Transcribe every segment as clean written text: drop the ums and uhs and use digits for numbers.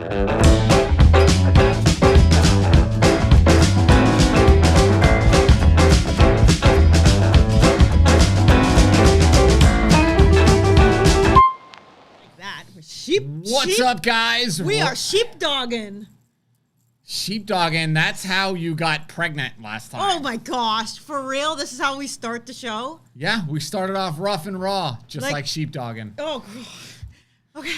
What's up, guys? We are sheepdogging. Sheepdogging, that's how you got pregnant last time. Oh my gosh, for real? This is how we start the show? Yeah, we started off rough and raw, just like sheepdogging. Oh, okay.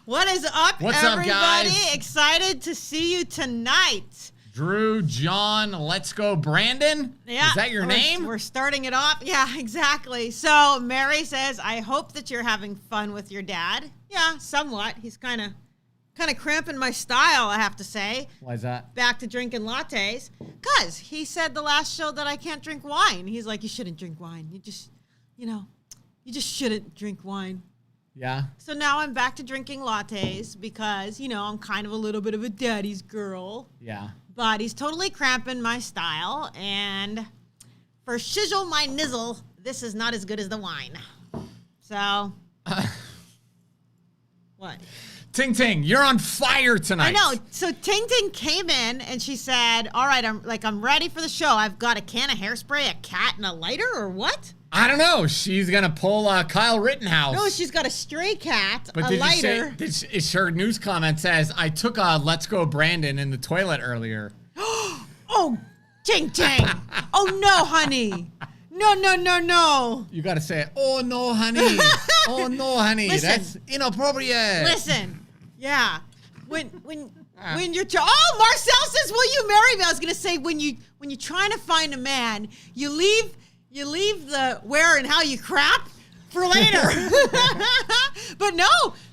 What is up, What's everybody? up, guys? Excited to see you tonight. Drew, John, let's go, Brandon. Yeah. Is that your name? We're starting it off. Yeah, exactly. So Mary says, I hope that you're having fun with your dad. Yeah, somewhat. He's kind of cramping my style, I have to say. Why is that? Back to drinking lattes. Because he said the last show that I can't drink wine. He's like, you shouldn't drink wine. You just shouldn't drink wine. Yeah. So now I'm back to drinking lattes because, I'm kind of a little bit of a daddy's girl. Yeah. But he's totally cramping my style. And for shizzle my nizzle, this is not as good as the wine. So, what? Ting Ting, you're on fire tonight. I know. So Ting Ting came in and she said, all right, I'm ready for the show. I've got a can of hairspray, a cat, and a lighter, or what? I don't know. She's going to pull Kyle Rittenhouse. No, she's got a stray cat, but a lighter. Her news comment says, I took a Let's Go Brandon in the toilet earlier. Oh, Ting Ting. Oh, no, honey. No. You got to say, oh, no, honey. Oh, no, honey. Listen, that's inappropriate. Listen. Yeah. When you're Marcel says, will you marry me? I was going to say, when you're trying to find a man, you leave the where and how you crap for later. But no,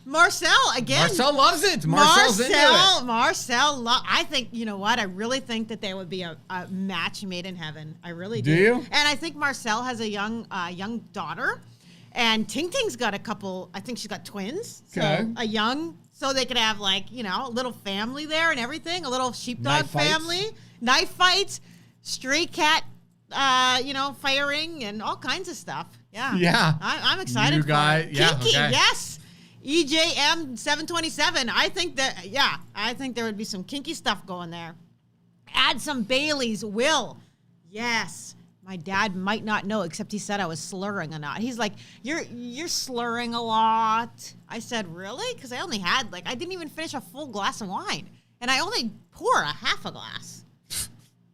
Marcel, again. Marcel loves it. Marcel's into it. I think, you know what? I really think that there would be a match made in heaven. I really do. Do you? And I think Marcel has a young daughter. And Ting Ting's got a couple, I think she's got twins. Okay. So they could have a little family there and everything. A little sheepdog Knife fights. family. Knife fights, stray cat firing and all kinds of stuff. Yeah. Yeah. I'm excited for it. Kinky, yes. EJM 727. I think there would be some kinky stuff going there. Add some Baileys. Will. Yes. My dad might not know, except he said I was slurring a lot. He's like, you're slurring a lot. I said, really? Because I only had, I didn't even finish a full glass of wine. And I only pour a half a glass.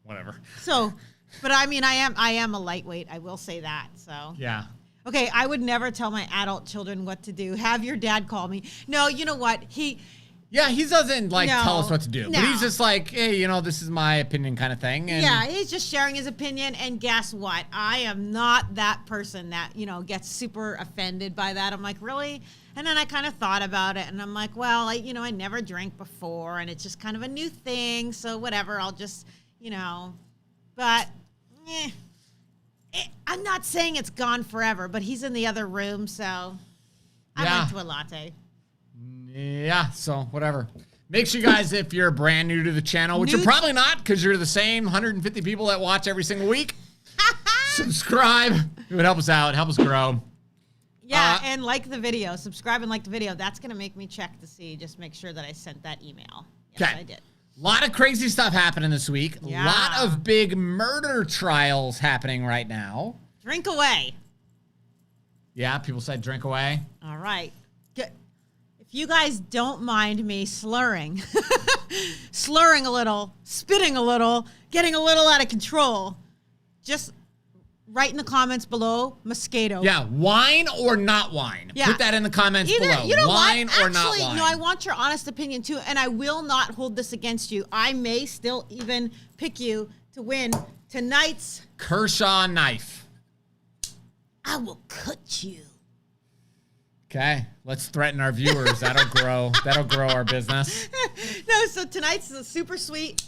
Whatever. So... But I mean, I am a lightweight. I will say that. So yeah. Okay, I would never tell my adult children what to do. Have your dad call me. No, you know what? He doesn't tell us what to do. No. But he's just like, hey, this is my opinion kind of thing. And yeah, he's just sharing his opinion. And guess what? I am not that person that, gets super offended by that. I'm like, really? And then I kind of thought about it and I'm like, well, I never drank before and it's just kind of a new thing. So whatever, I'll just, but I'm not saying it's gone forever, but he's in the other room, so I went to a latte. Yeah, so whatever. Make sure, you guys, if you're brand new to the channel, which you're probably not because you're the same 150 people that watch every single week, subscribe. It would help us out, help us grow. Yeah, and like the video. Subscribe and like the video. That's going to make me check to see, just make sure that I sent that email. Yes, I did. A lot of crazy stuff happening this week. Yeah. A lot of big murder trials happening right now. Drink away. Yeah, people said drink away. All right. If you guys don't mind me slurring, slurring a little, spitting a little, getting a little out of control, just write in the comments below, Moscato. Yeah, wine or not wine. Yeah. Put that in the comments below. You know wine what? or not wine. No, I want your honest opinion too, and I will not hold this against you. I may still even pick you to win tonight's Kershaw knife. I will cut you. Okay, let's threaten our viewers. That'll grow. That'll grow our business. No, so tonight's a super sweet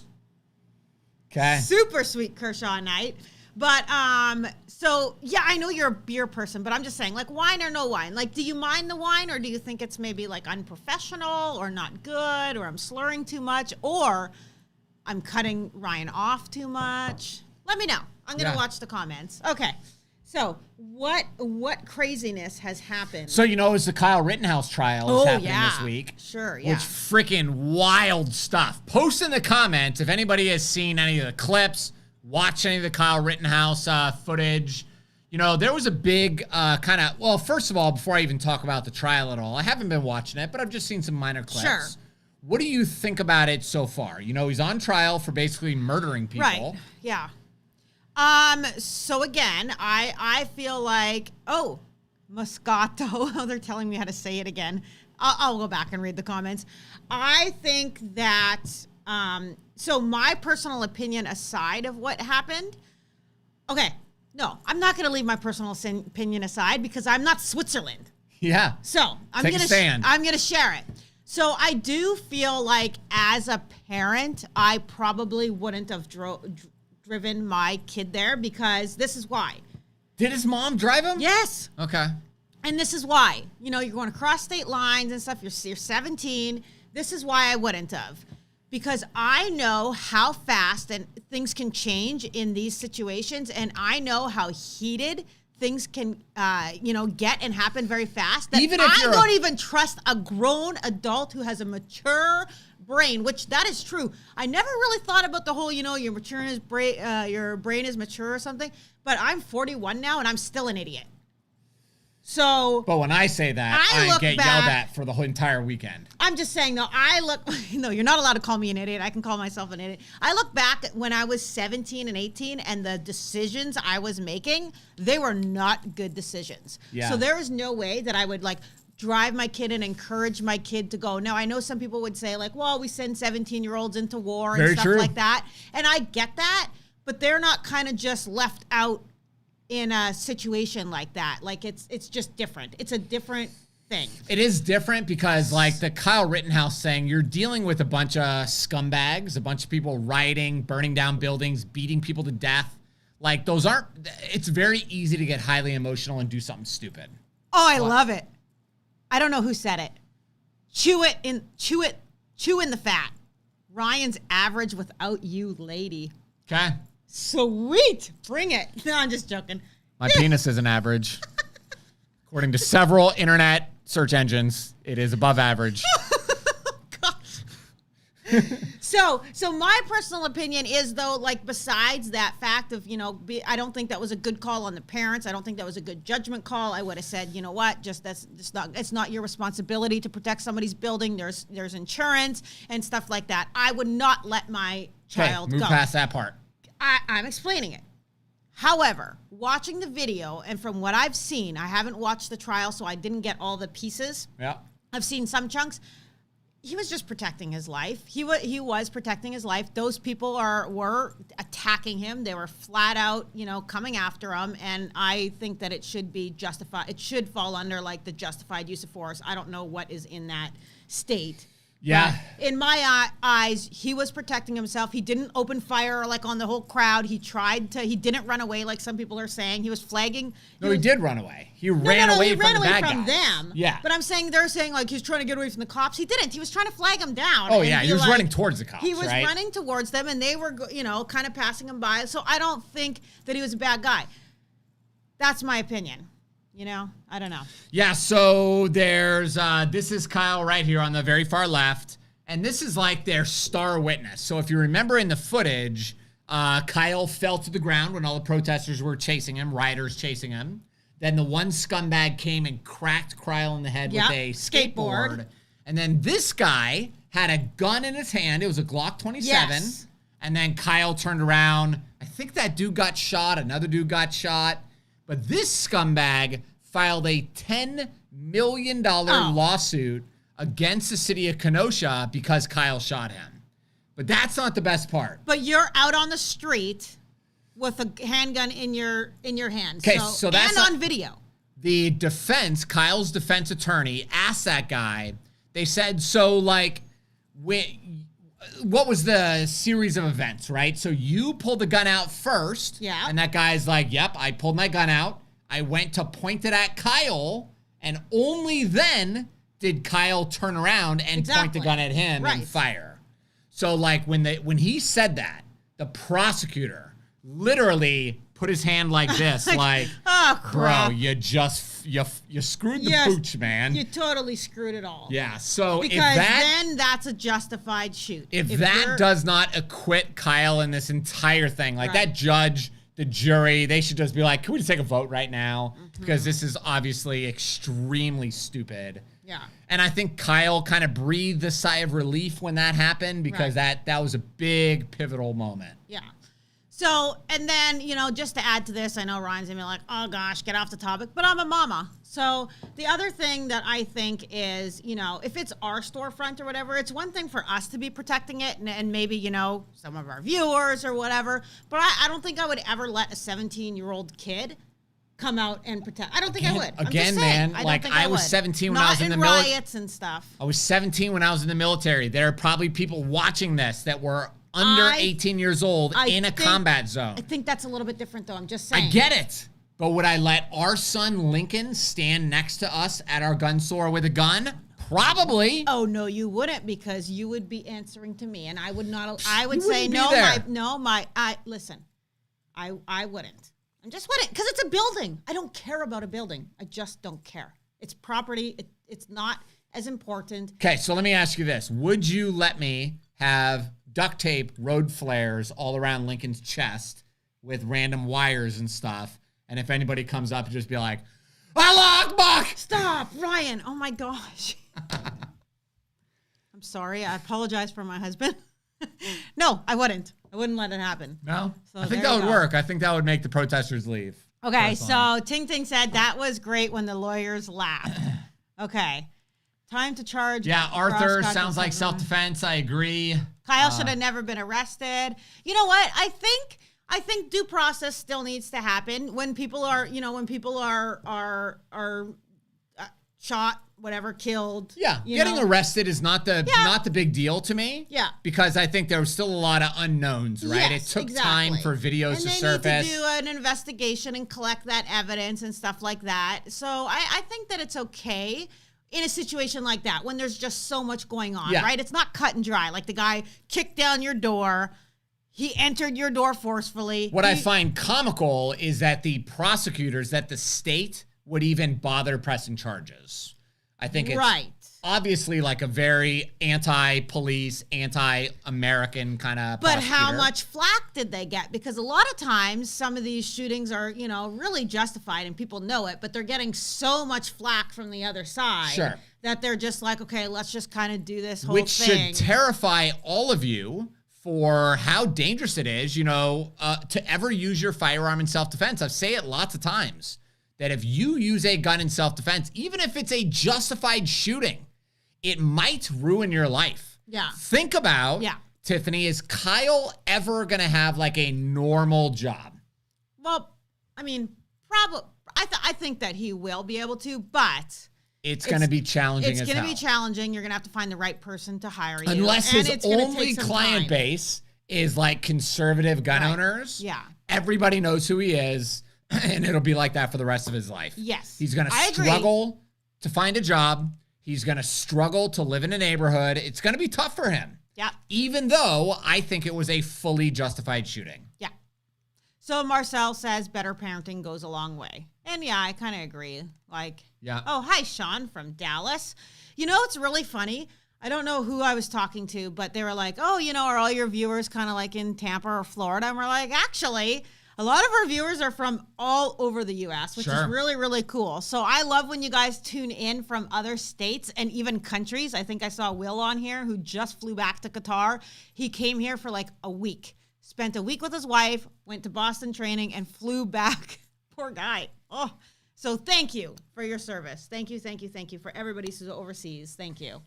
Kershaw night. But, so, yeah, I know you're a beer person, but I'm just saying, wine or no wine? Do you mind the wine, or do you think it's maybe, unprofessional or not good, or I'm slurring too much, or I'm cutting Ryan off too much? Let me know. I'm going to watch the comments. Okay. So what craziness has happened? So it was the Kyle Rittenhouse trial is happening this week. Sure, yeah. Which freaking wild stuff. Post in the comments if anybody has seen any of the clips, watched any of the Kyle Rittenhouse footage. There was a big first of all, before I even talk about the trial at all, I haven't been watching it, but I've just seen some minor clips. Sure. What do you think about it so far? He's on trial for basically murdering people. Right, yeah. So again, I feel like, Moscato, they're telling me how to say it again. I'll go back and read the comments. I think that, so my personal opinion aside of what happened, okay, no, I'm not going to leave my personal opinion aside because I'm not Switzerland. Yeah. So I'm going to share it. So I do feel like as a parent, I probably wouldn't have driven my kid there because this is why. Did his mom drive him? Yes. Okay. And this is why. You're going across state lines and stuff. You're 17. This is why I wouldn't have. Because I know how fast and things can change in these situations. And I know how heated things can, get and happen very fast. That even if I don't even trust a grown adult who has a mature brain, which that is true. I never really thought about the whole, your brain is mature or something. But I'm 41 now, and I'm still an idiot. So, but when I say that, I get yelled at for the whole entire weekend. I'm just saying, though, no, you're not allowed to call me an idiot. I can call myself an idiot. I look back when I was 17 and 18 and the decisions I was making, they were not good decisions. Yeah. So there is no way that I would drive my kid and encourage my kid to go. Now, I know some people would say we send 17-year-olds into war and stuff like that. And I get that, but they're not kind of just left out in a situation like that. It's just different. It's a different thing. It is different because the Kyle Rittenhouse thing, you're dealing with a bunch of scumbags, a bunch of people rioting, burning down buildings, beating people to death. It's very easy to get highly emotional and do something stupid. Oh, I love it. I don't know who said it. Chew in the fat. Ryan's average without you, lady. Okay. Sweet. Bring it. No, I'm just joking. My penis isn't average. According to several internet search engines, it is above average. So my personal opinion is, though, besides that fact of, I don't think that was a good call on the parents. I don't think that was a good judgment call. I would have said, you know what, it's not your responsibility to protect somebody's building. There's insurance and stuff like that. I would not let my child go. Move past that part. I'm explaining it. However, watching the video, and from what I've seen, I haven't watched the trial, so I didn't get all the pieces. Yeah. I've seen some chunks. He was just protecting his life. He was protecting his life. Those people were attacking him. They were flat out, coming after him. And I think that it should be justified. It should fall under the justified use of force. I don't know what is in that state. Yeah. But in my eyes, he was protecting himself. He didn't open fire on the whole crowd. He didn't run away like some people are saying. He was flagging. He did run away. He ran away from the bad guys. Them. Yeah. But they're saying he's trying to get away from the cops. He didn't. He was trying to flag them down. Oh, yeah. He was running towards the cops. He was running towards them, and they were, kind of passing him by. So I don't think that he was a bad guy. That's my opinion. I don't know. Yeah, so there's, this is Kyle right here on the very far left, and this is their star witness. So if you remember in the footage, Kyle fell to the ground when all the protesters were chasing him, rioters chasing him. Then the one scumbag came and cracked Kyle in the head with a skateboard. And then this guy had a gun in his hand. It was a Glock 27. Yes. And then Kyle turned around. I think that dude got shot. Another dude got shot. But this scumbag filed a $10 million lawsuit against the city of Kenosha because Kyle shot him. But that's not the best part. But you're out on the street with a handgun in your hand. Okay, so that's on video. The defense, Kyle's defense attorney, asked that guy. They said, what was the series of events, right? So you pulled the gun out first. Yeah. And that guy's yep, I pulled my gun out. I went to point it at Kyle, and only then did Kyle turn around and point the gun at him and fire. So when he said that, the prosecutor literally put his hand like this, like, oh crap, bro, you screwed the pooch, man. You totally screwed it all. Yeah. So because then that's a justified shoot. If that does not acquit Kyle in this entire thing, like that judge, the jury, they should just be like, can we just take a vote right now? Because this is obviously extremely stupid. Yeah. And I think Kyle kind of breathed a sigh of relief when that happened because that was a big pivotal moment. Yeah. So, and then, you know, just to add to this, I know Ryan's gonna be like, oh gosh, get off the topic, but I'm a mama. So the other thing that I think is, you know, if it's our storefront or whatever, it's one thing for us to be protecting it and maybe, you know, some of our viewers or whatever, but I don't think I would ever let a 17-year-old kid come out and protect. I don't think I would. Again, man, like I was 17 when I was in the military. Riots and stuff. I was 17 when I was in the military. There are probably people watching this that were under 18 years old in a combat zone. I think that's a little bit different, though. I'm just saying. I get it. But would I let our son Lincoln stand next to us at our gun store with a gun? Probably. Oh, no, you wouldn't, because you would be answering to me, and I would not. I would you say, listen, I wouldn't. I just wouldn't, because it's a building. I don't care about a building. I just don't care. It's property. It's not as important. Okay, so let me ask you this. Would you let me have duct tape road flares all around Lincoln's chest with random wires and stuff? And if anybody comes up, just be like, Allah Akbar! Stop, Ryan. Oh, my gosh. I'm sorry. I apologize for my husband. No, I wouldn't. I wouldn't let it happen. No? So I think that would work. I think that would make the protesters leave. Okay, so Ting Ting said that was great when the lawyers laughed. Okay. Time to charge. Yeah, Arthur sounds like self-defense. I agree. Kyle should have never been arrested. You know what? I think due process still needs to happen when people are, shot, whatever, killed. Yeah, getting arrested is not the big deal to me. Yeah, because I think there was still a lot of unknowns, right? Yes, it took time for videos to surface. And they need to do an investigation and collect that evidence and stuff like that. So I think that it's okay in a situation like that when there's just so much going on, right? It's not cut and dry. Like the guy kicked down your door. He entered your door forcefully. What I find comical is that the prosecutors, that the state would even bother pressing charges. I think it's obviously like a very anti-police, anti-American kind of But how much flack did they get? Because a lot of times some of these shootings are, really justified and people know it, but they're getting so much flack from the other side that they're just like, okay, let's just kind of do this whole thing. Which should terrify all of you for how dangerous it is, to ever use your firearm in self-defense. I say it lots of times. That if you use a gun in self-defense, even if it's a justified shooting, it might ruin your life. Yeah. Think about, Tiffany, is Kyle ever going to have like a normal job? Well, I mean, probably. I think that he will be able to, but it's going to be challenging as hell. It's going to be challenging. You're going to have to find the right person to hire you. Unless his only client base is like conservative gun owners. Yeah. Everybody knows who he is. And it'll be like that for the rest of his life. Yes. He's going to struggle to find a job. He's going to struggle to live in a neighborhood. It's going to be tough for him. Yeah. Even though I think it was a fully justified shooting. Yeah. So Marcel says better parenting goes a long way. And yeah, I kind of agree. Like, oh, hi, Sean from Dallas. It's really funny. I don't know who I was talking to, but they were like, oh, are all your viewers kind of like in Tampa or Florida? And we're like, actually, a lot of our viewers are from all over the U.S., which is really, really cool. So I love when you guys tune in from other states and even countries. I think I saw Will on here who just flew back to Qatar. He came here for like a week, spent a week with his wife, went to Boston training, and flew back. Poor guy. Oh, so thank you for your service. Thank you for everybody who's overseas. Thank you.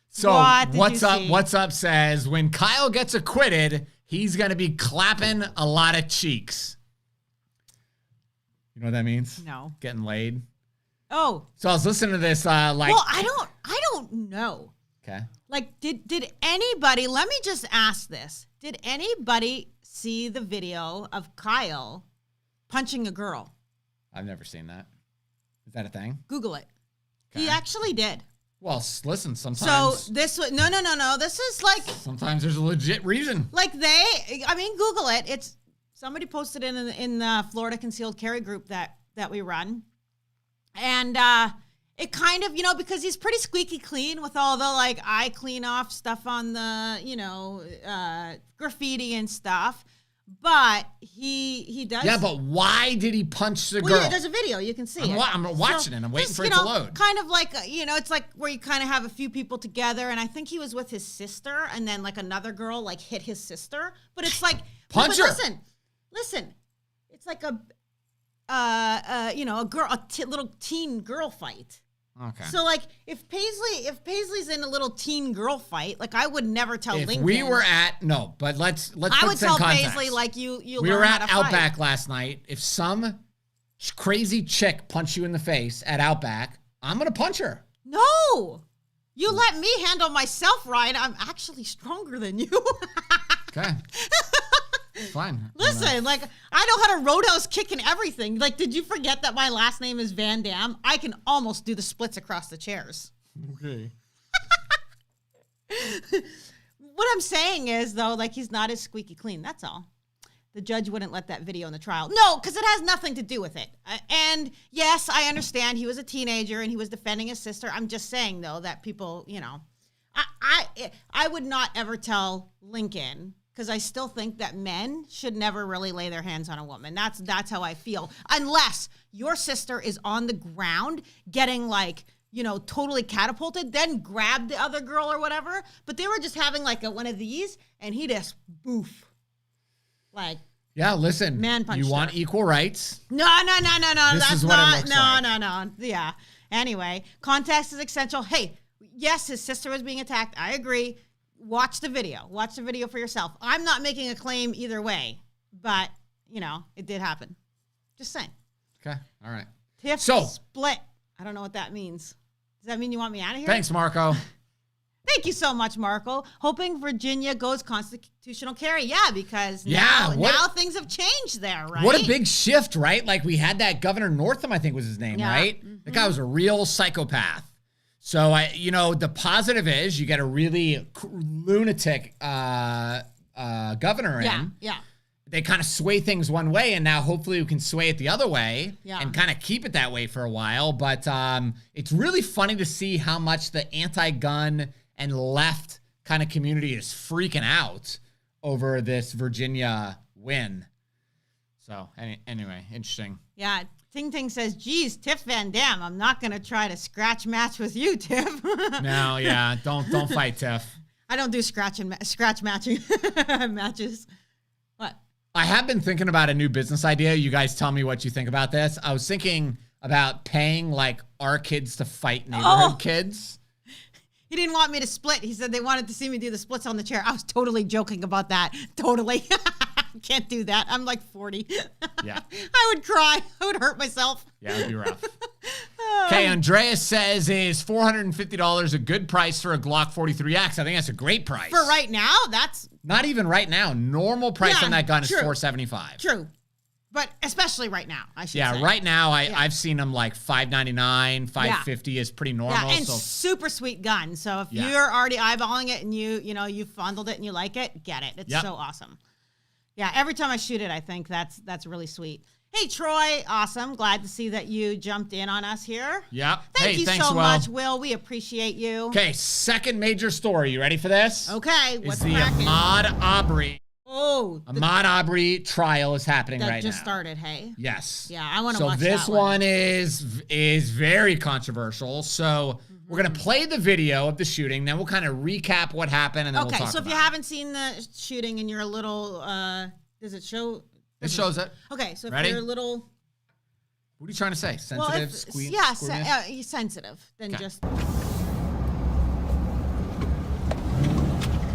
So What's up says, when Kyle gets acquitted, he's going to be clapping a lot of cheeks. You know what that means? No. Getting laid. Oh. So I was listening to this Well, I don't know. Okay. Like did anybody, let me just ask this. Did anybody see the video of Kyle punching a girl? I've never seen that. Is that a thing? Google it. Okay. He actually did. Well, listen, sometimes... So this was... No. This is like... Sometimes there's a legit reason. Like Google it. Somebody posted in the Florida Concealed Carry group that we run. And it kind of, because he's pretty squeaky clean with all the, like, eye clean off stuff on the, graffiti and stuff. But he does. Yeah, but why did he punch the girl? Yeah, there's a video. You can see it. I'm watching it. I'm waiting for it to load. Kind of like, it's like where you kind of have a few people together. And I think he was with his sister. And then, like, another girl, like, hit his sister. But it's like. Punch her. Listen. It's like a little teen girl fight. Okay. So, like, if Paisley's in a little teen girl fight, like, I would never tell Lincoln. If we were but let's put I would some tell context. Paisley, like, you we learn were how at to Outback fight. last night. If some crazy chick punched you in the face at Outback, I'm gonna punch her. No, you let me handle myself, Ryan. I'm actually stronger than you. Okay. Fine. Listen, like, I know how to roadhouse kick and everything. Like, did you forget that my last name is Van Dam? I can almost do the splits across the chairs. Okay. What I'm saying is, though, like, he's not as squeaky clean. That's all. The judge wouldn't let that video in the trial. No, because it has nothing to do with it. And yes, I understand he was a teenager and he was defending his sister. I'm just saying, though, that people, I would not ever tell Lincoln, because I still think that men should never really lay their hands on a woman. That's how I feel. Unless your sister is on the ground getting, like, totally catapulted, then grab the other girl or whatever. But they were just having, like, one of these, and he just boof. Like, yeah, listen, man punched you want her. equal rights? No. This That's is what not. it looks like. No. Yeah. Anyway, context is essential. Hey, yes, his sister was being attacked. I agree. Watch the video. Watch the video for yourself. I'm not making a claim either way, but, it did happen. Just saying. Okay. All right. Tiff split. I don't know what that means. Does that mean you want me out of here? Thanks, Marco. Thank you so much, Marco. Hoping Virginia goes constitutional carry. Yeah, because now things have changed there, right? What a big shift, right? Like, we had that Governor Northam, I think was his name, right? Mm-hmm. The guy was a real psychopath. So, the positive is you get a really lunatic governor in. Yeah. They kind of sway things one way, and now hopefully we can sway it the other way and kind of keep it that way for a while. But it's really funny to see how much the anti-gun and left kind of community is freaking out over this Virginia win. So, anyway, interesting. Yeah. Ting Ting says, geez, Tiff Van Dam, I'm not going to try to scratch match with you, Tiff. No, yeah, don't fight Tiff. I don't do scratch matching matches. What? I have been thinking about a new business idea. You guys tell me what you think about this. I was thinking about paying, like, our kids to fight neighborhood kids. He didn't want me to split. He said they wanted to see me do the splits on the chair. I was totally joking about that. Totally. Can't do that. I'm like 40. Yeah. I would cry. I would hurt myself. Yeah, it'd be rough. Okay, Andreas says, is $450 a good price for a Glock 43X? I think that's a great price. For right now, that's... Not even right now. Normal price on that gun is $475. True. But especially right now, I should say. Yeah, right now, I've seen them like $599, $550 is pretty normal. Yeah, and super sweet gun. So if you're already eyeballing it and you fondled it and you like it, get it. It's so awesome. Yeah, every time I shoot it, I think that's really sweet. Hey, Troy, awesome. Glad to see that you jumped in on us here. Yeah. Thanks so much, Will. We appreciate you. Okay, second major story. You ready for this? Okay. It's the Ahmaud Arbery. Oh. Ahmaud Arbery trial is happening right now. That just started, hey? Yes. Yeah, I want to watch that one. So this one is very controversial. So we're going to play the video of the shooting, then we'll kind of recap what happened, and then we'll talk about it. Okay, so if you haven't seen the shooting and you're a little, does it show? It shows it. Okay, so Ready? if you're a little... What are you trying to say? Sensitive? Sensitive. Then just...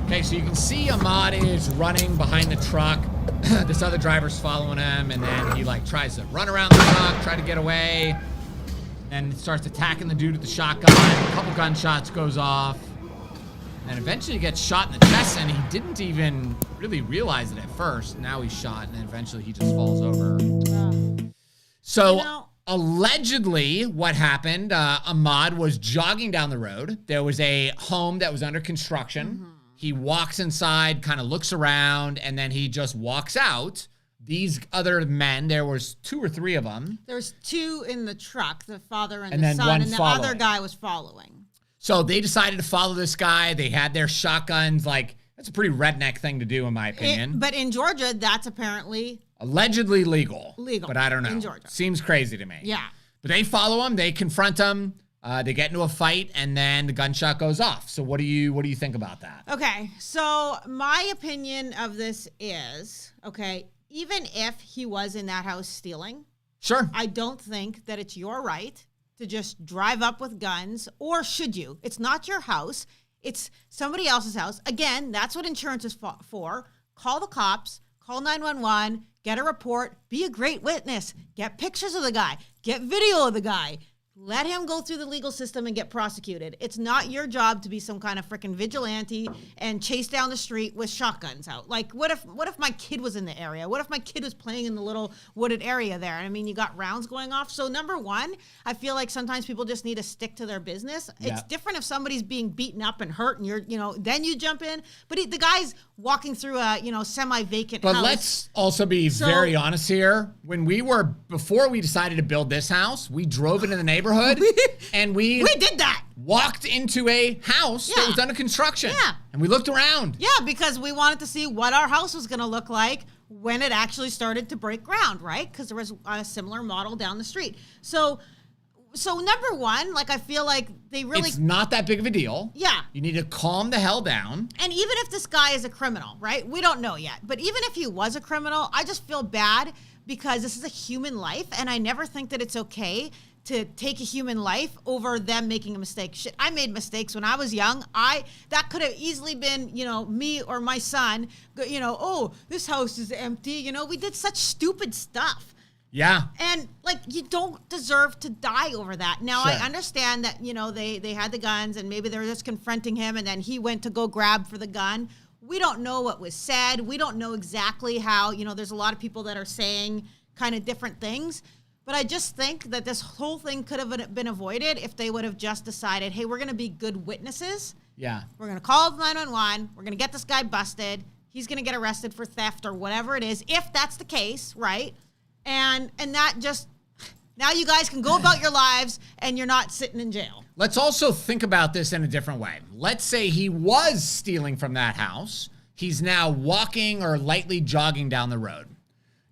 Okay, so you can see Ahmaud is running behind the truck. This other driver's following him, and then he like tries to run around the truck, try to get away, and starts attacking the dude with the shotgun. A couple gunshots goes off, and eventually he gets shot in the chest, and he didn't even really realize it at first. Now he's shot, and then eventually he just falls over. So allegedly, what happened? Ahmaud was jogging down the road. There was a home that was under construction. He walks inside, kind of looks around, and then he just walks out. these other men, there was 2 or 3 of them. There's 2 in the truck, the father and the then son, one and the following. other guy was following. So they decided to follow this guy. They had their shotguns. Like, that's a pretty redneck thing to do, in my opinion. But in Georgia, that's apparently allegedly legal. Legal. But I don't know. In Georgia. Seems crazy to me. Yeah. But they follow him. They confront him. They get into a fight, and then the gunshot goes off. So what do you think about that? Okay. So my opinion of this is, okay, even if he was in that house stealing, Sure. I don't think that it's your right to just drive up with guns, or should you? It's not your house. It's somebody else's house. Again, that's what insurance is for. Call the cops, call 911, get a report, be a great witness, get pictures of the guy, get video of the guy. Let him go through the legal system and get prosecuted. It's not your job to be some kind of freaking vigilante and chase down the street with shotguns out. Like, what if my kid was in the area? What if my kid was playing in the little wooded area there? I mean, you got rounds going off. So number one, I feel like sometimes people just need to stick to their business. Yeah. It's different if somebody's being beaten up and hurt and you're, then you jump in. But the guy's walking through a, semi-vacant house. But let's also be very honest here. Before we decided to build this house, we drove into the neighborhood and we did that. Walked into a house that was under construction. Yeah. And we looked around. Yeah, because we wanted to see what our house was going to look like when it actually started to break ground, right? Because there was a similar model down the street. So number one, like, I feel like they really... It's not that big of a deal. Yeah. You need to calm the hell down. And even if this guy is a criminal, right? We don't know yet. But even if he was a criminal, I just feel bad because this is a human life, and I never think that it's okay to take a human life over them making a mistake. Shit, I made mistakes when I was young. That could have easily been, me or my son, oh, this house is empty. We did such stupid stuff. Yeah. And, like, you don't deserve to die over that. Now, Sure. I understand that, they had the guns and maybe they were just confronting him and then he went to go grab for the gun. We don't know what was said. We don't know exactly how, there's a lot of people that are saying kind of different things. But I just think that this whole thing could have been avoided if they would have just decided, hey, we're going to be good witnesses. Yeah. We're going to call 911. We're going to get this guy busted. He's going to get arrested for theft or whatever it is, if that's the case, right? And that just, now you guys can go about your lives and you're not sitting in jail. Let's also think about this in a different way. Let's say he was stealing from that house. He's now walking or lightly jogging down the road.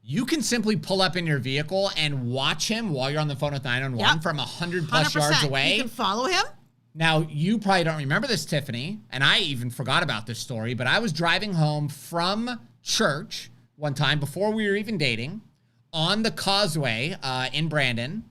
You can simply pull up in your vehicle and watch him while you're on the phone with 911 from 100 plus 100%. yards away. You can follow him. Now, you probably don't remember this, Tiffany, and I even forgot about this story, but I was driving home from church one time before we were even dating on the causeway in Brandon,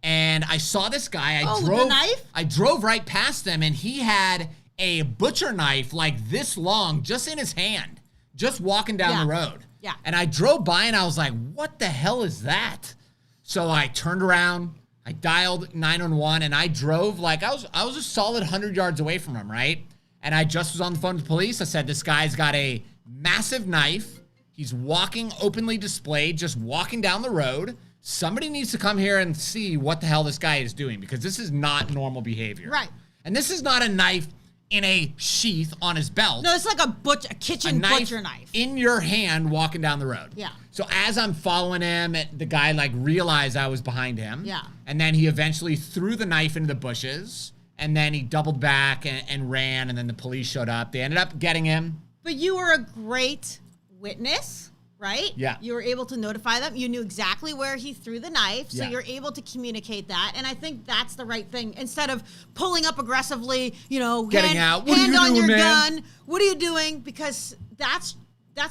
and I saw this guy. The knife? I drove right past him, and he had a butcher knife like this long just in his hand, just walking down the road. Yeah. And I drove by and I was like, what the hell is that? So I turned around, I dialed 911 and I drove like I was a solid 100 yards away from him, right? And I just was on the phone with the police. I said, this guy's got a massive knife. He's walking openly displayed, just walking down the road. Somebody needs to come here and see what the hell this guy is doing because this is not normal behavior. Right. And this is not a knife in a sheath on his belt. No, it's like a kitchen butcher knife. In your hand walking down the road. Yeah. So as I'm following him, the guy like realized I was behind him. Yeah. And then he eventually threw the knife into the bushes and then he doubled back and ran and then the police showed up. They ended up getting him. But you were a great witness, right? Yeah. You were able to notify them. You knew exactly where he threw the knife, so Yeah. you're able to communicate that. And I think that's the right thing. Instead of pulling up aggressively, Getting out. What are hand you on doing, your man? gun. What are you doing? Because that's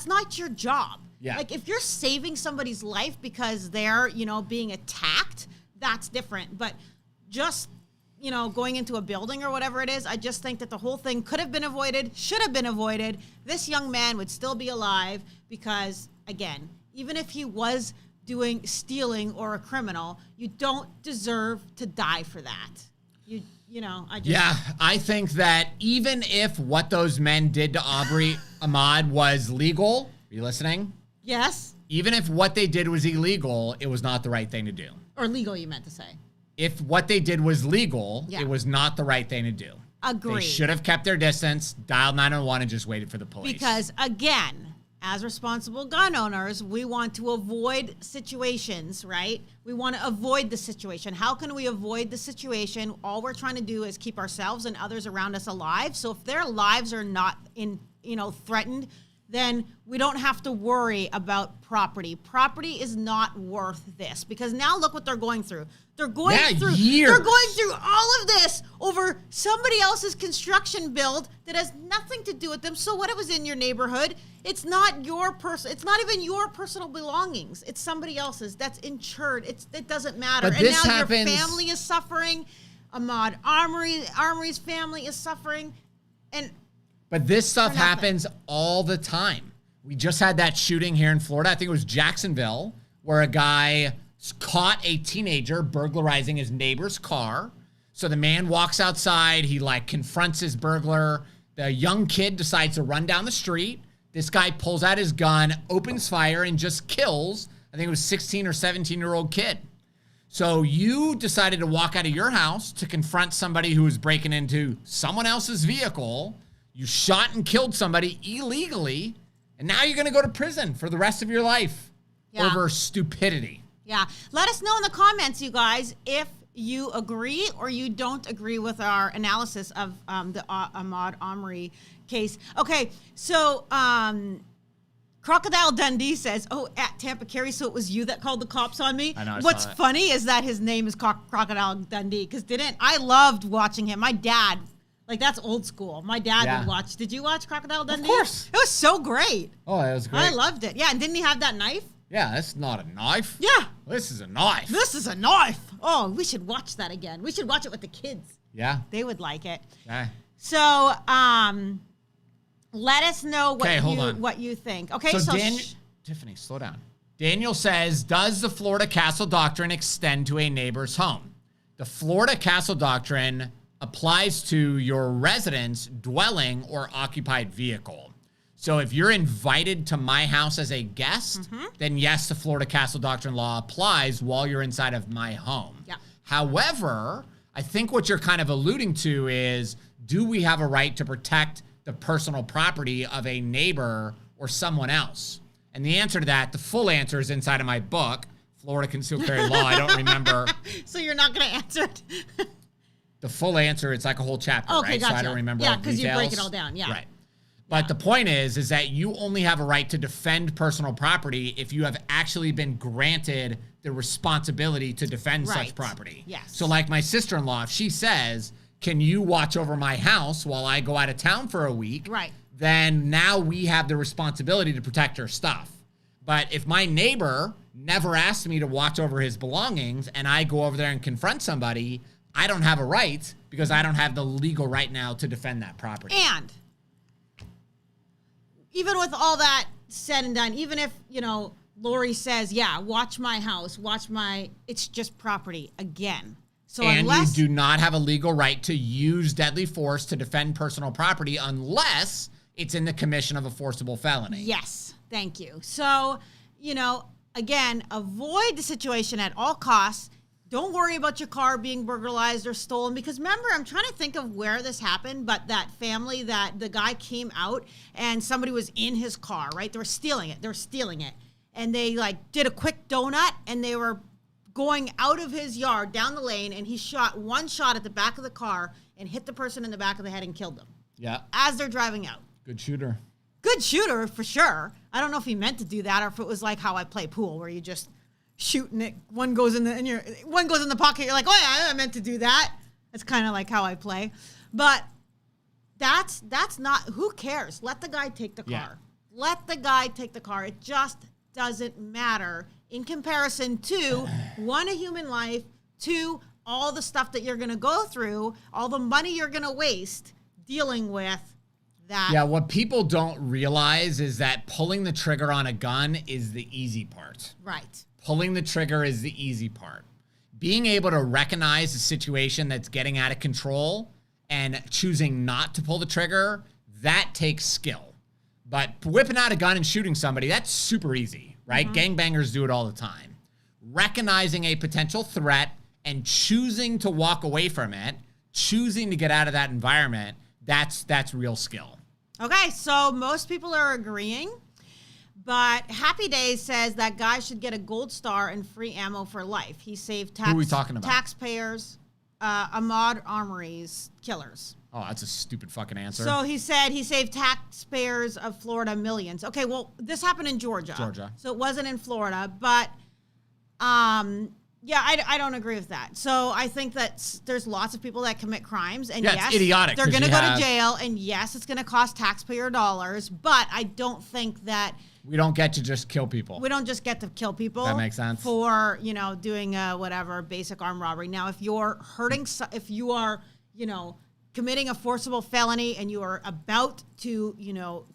not your job. Yeah. Like if you're saving somebody's life because they're, being attacked, that's different. But just going into a building or whatever it is, I just think that the whole thing could have been avoided, should have been avoided. This young man would still be alive because, again, even if he was doing stealing or a criminal, you don't deserve to die for that. I think that even if what those men did to Arbery Ahmaud was legal, are you listening? Yes. Even if what they did was illegal, it was not the right thing to do. Or legal, you meant to say. If what they did was legal, Yeah. it was not the right thing to do. Agreed. They should have kept their distance, dialed 911, and just waited for the police. Because, again, as responsible gun owners, we want to avoid situations, right? We want to avoid the situation. How can we avoid the situation? All we're trying to do is keep ourselves and others around us alive. So if their lives are not threatened, then we don't have to worry about property. Property is not worth this, because now look what they're going through. They're going through years. They're going through all of this over somebody else's construction build that has nothing to do with them. So what, it was in your neighborhood. It's not it's not even your personal belongings. It's somebody else's that's insured. It doesn't matter. But and this now happens, your family is suffering. Ahmaud Arbery's family is suffering. But this stuff happens all the time. We just had that shooting here in Florida. I think it was Jacksonville, where a guy caught a teenager burglarizing his neighbor's car. So the man walks outside. He confronts his burglar. The young kid decides to run down the street. This guy pulls out his gun, opens fire, and just kills, I think it was 16 or 17-year-old kid. So you decided to walk out of your house to confront somebody who was breaking into someone else's vehicle. You shot and killed somebody illegally, and now you're going to go to prison for the rest of your life over stupidity. Yeah. Let us know in the comments, you guys, if you agree or you don't agree with our analysis of the Ahmaud Arbery case. Okay, so Crocodile Dundee says, at Tampa Carry, so it was you that called the cops on me? I know. What's funny is that his name is Crocodile Dundee, because I loved watching him. My dad, that's old school. My dad would watch. Did you watch Crocodile Dundee? Of course. It was so great. Oh, that was great. I loved it. Yeah, and didn't he have that knife? Yeah, that's not a knife. Yeah. This is a knife. This is a knife. Oh, we should watch that again. We should watch it with the kids. Yeah. They would like it. Okay. So, let us know what you think. Okay, so Tiffany, slow down. Daniel says, does the Florida Castle Doctrine extend to a neighbor's home? The Florida Castle Doctrine applies to your residence, dwelling, or occupied vehicle. So if you're invited to my house as a guest, then yes, the Florida Castle Doctrine law applies while you're inside of my home. Yeah. However, I think what you're kind of alluding to is, do we have a right to protect the personal property of a neighbor or someone else? And the answer to that, the full answer, is inside of my book, Florida Concealed Carry Law. I don't remember. So you're not going to answer it? The full answer, it's like a whole chapter, okay, right? Gotcha. So I don't remember all the details. Yeah, because you break it all down, yeah. Right. But the point is that you only have a right to defend personal property if you have actually been granted the responsibility to defend such property. Yes. So like my sister-in-law, if she says, can you watch over my house while I go out of town for a week? Right. Then now we have the responsibility to protect her stuff. But if my neighbor never asked me to watch over his belongings and I go over there and confront somebody, I don't have a right because I don't have the legal right now to defend that property. And even with all that said and done, even if, Lori says, watch my house, it's just property again. So and you do not have a legal right to use deadly force to defend personal property unless it's in the commission of a forcible felony. Yes. Thank you. So, again, avoid the situation at all costs. Don't worry about your car being burglarized or stolen, because remember, I'm trying to think of where this happened, but that family, that the guy came out and somebody was in his car, right? They were stealing it. And they did a quick donut and they were going out of his yard down the lane, and he shot one shot at the back of the car and hit the person in the back of the head and killed them. Yeah. As they're driving out. Good shooter. Good shooter for sure. I don't know if he meant to do that or if it was like how I play pool, where you just shooting it, one goes in the pocket, you're like, oh yeah, I meant to do that. That's kind of like how I play. But that's not, who cares? Let the guy take the car. Yeah. Let the guy take the car. It just doesn't matter in comparison to, one, a human life, two, all the stuff that you're going to go through, all the money you're going to waste dealing with that. Yeah, what people don't realize is that pulling the trigger on a gun is the easy part. Right. Pulling the trigger is the easy part. Being able to recognize a situation that's getting out of control and choosing not to pull the trigger, that takes skill. But whipping out a gun and shooting somebody, that's super easy, right? Gangbangers do it all the time. Recognizing a potential threat and choosing to walk away from it, choosing to get out of that environment, that's real skill. Okay, so most people are agreeing. But Happy Days says that guy should get a gold star and free ammo for life. He saved Who are we talking about? Taxpayers, Ahmaud Arbery's killers. Oh, that's a stupid fucking answer. So he said he saved taxpayers of Florida millions. Okay, well, this happened in Georgia. So it wasn't in Florida. But, yeah, I don't agree with that. So I think that there's lots of people that commit crimes. And yeah, yes, it's idiotic. They're going to go to jail. And yes, it's going to cost taxpayer dollars. But I don't think that... We don't get to just kill people. We don't just get to kill people. That makes sense. For, doing whatever, basic armed robbery. Now, if you're if you are, committing a forcible felony and you are about to,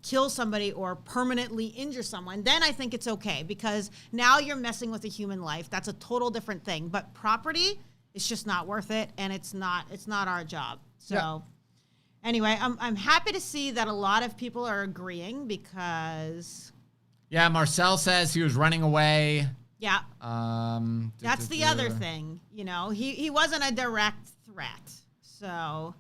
kill somebody or permanently injure someone, then I think it's okay because now you're messing with a human life. That's a total different thing. But property, it's just not worth it, and it's not our job. So anyway, I'm happy to see that a lot of people are agreeing because... Yeah, Marcel says he was running away. Yeah. That's the other thing. He wasn't a direct threat. So...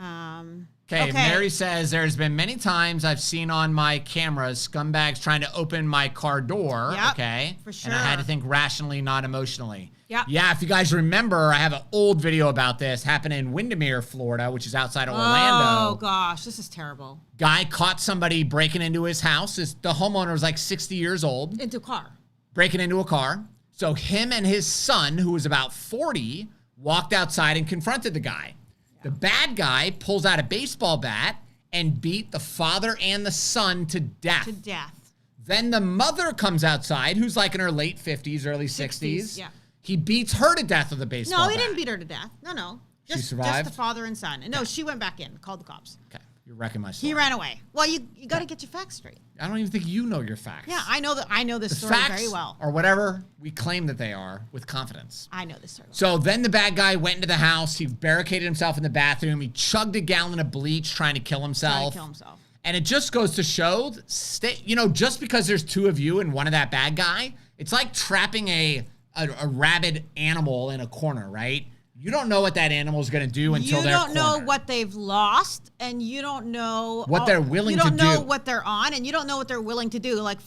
Okay, Mary says, there's been many times I've seen on my cameras scumbags trying to open my car door. Yep, okay. for sure. And I had to think rationally, not emotionally. Yep. Yeah, if you guys remember, I have an old video about this. Happened in Windermere, Florida, which is outside of Orlando. Oh, gosh. This is terrible. Guy caught somebody breaking into his house. The homeowner was like 60 years old. Into a car. Breaking into a car. So him and his son, who was about 40, walked outside and confronted the guy. The bad guy pulls out a baseball bat and beat the father and the son to death. Then the mother comes outside, who's like in her late 50s, early 60s. Yeah. He beats her to death with a baseball bat. No, he didn't beat her to death. No. She survived? Just the father and son. No, she went back in, called the cops. Okay. You're wrecking my story. He ran away. Well, you got to get your facts straight. I don't even think you know your facts. Yeah, I know this story very well. Or whatever we claim that they are with confidence. I know this story well. So then the bad guy went into the house. He barricaded himself in the bathroom. He chugged a gallon of bleach trying to kill himself. And it just goes to show, just because there's two of you and one of that bad guy, it's like trapping a rabid animal in a corner, right? You don't know what that animal is going to do until they're cornered. You don't know what they've lost, and you don't know what they're willing to do. You don't know what they're on, and you don't know what they're willing to do. Like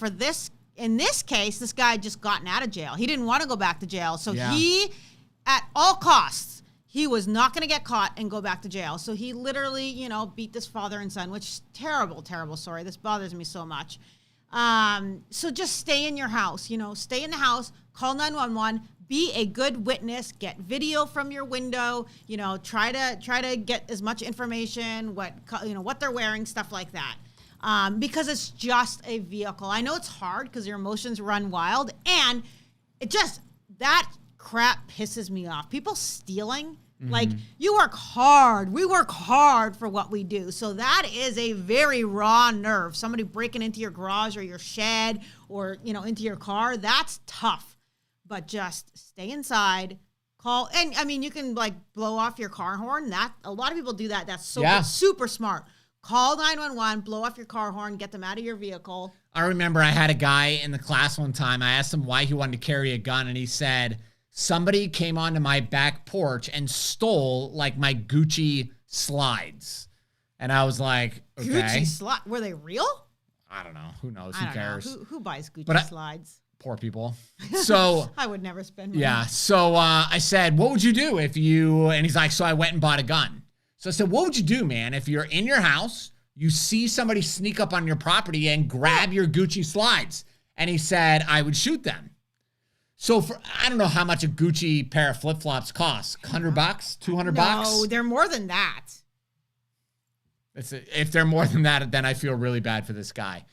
in this case, this guy had just gotten out of jail. He didn't want to go back to jail. So he, at all costs, he was not going to get caught and go back to jail. So he literally, beat this father and son, which is terrible, terrible story. This bothers me so much. So just stay in your house, stay in the house, call 911, be a good witness, get video from your window, try to get as much information, what they're wearing, stuff like that. Because it's just a vehicle. I know it's hard because your emotions run wild, and that crap pisses me off. People stealing, like, you work hard. We work hard for what we do. So that is a very raw nerve. Somebody breaking into your garage or your shed or, into your car, that's tough. But just stay inside, call, and I mean, you can like blow off your car horn. That a lot of people do that. That's super smart. Call 911, blow off your car horn, get them out of your vehicle. I remember I had a guy in the class one time. I asked him why he wanted to carry a gun, and he said, somebody came onto my back porch and stole like my Gucci slides. And I was like, okay. Gucci slides? Were they real? I don't know. Who knows? Who cares? Who buys Gucci slides? Poor people. So I would never spend money. Yeah. So I said, what would you do if you, and he's like, so I went and bought a gun. So I said, what would you do, man, if you're in your house, you see somebody sneak up on your property and grab your Gucci slides? And he said, I would shoot them. So I don't know how much a Gucci pair of flip-flops costs. $100, $200? No, they're more than that. If they're more than that, then I feel really bad for this guy.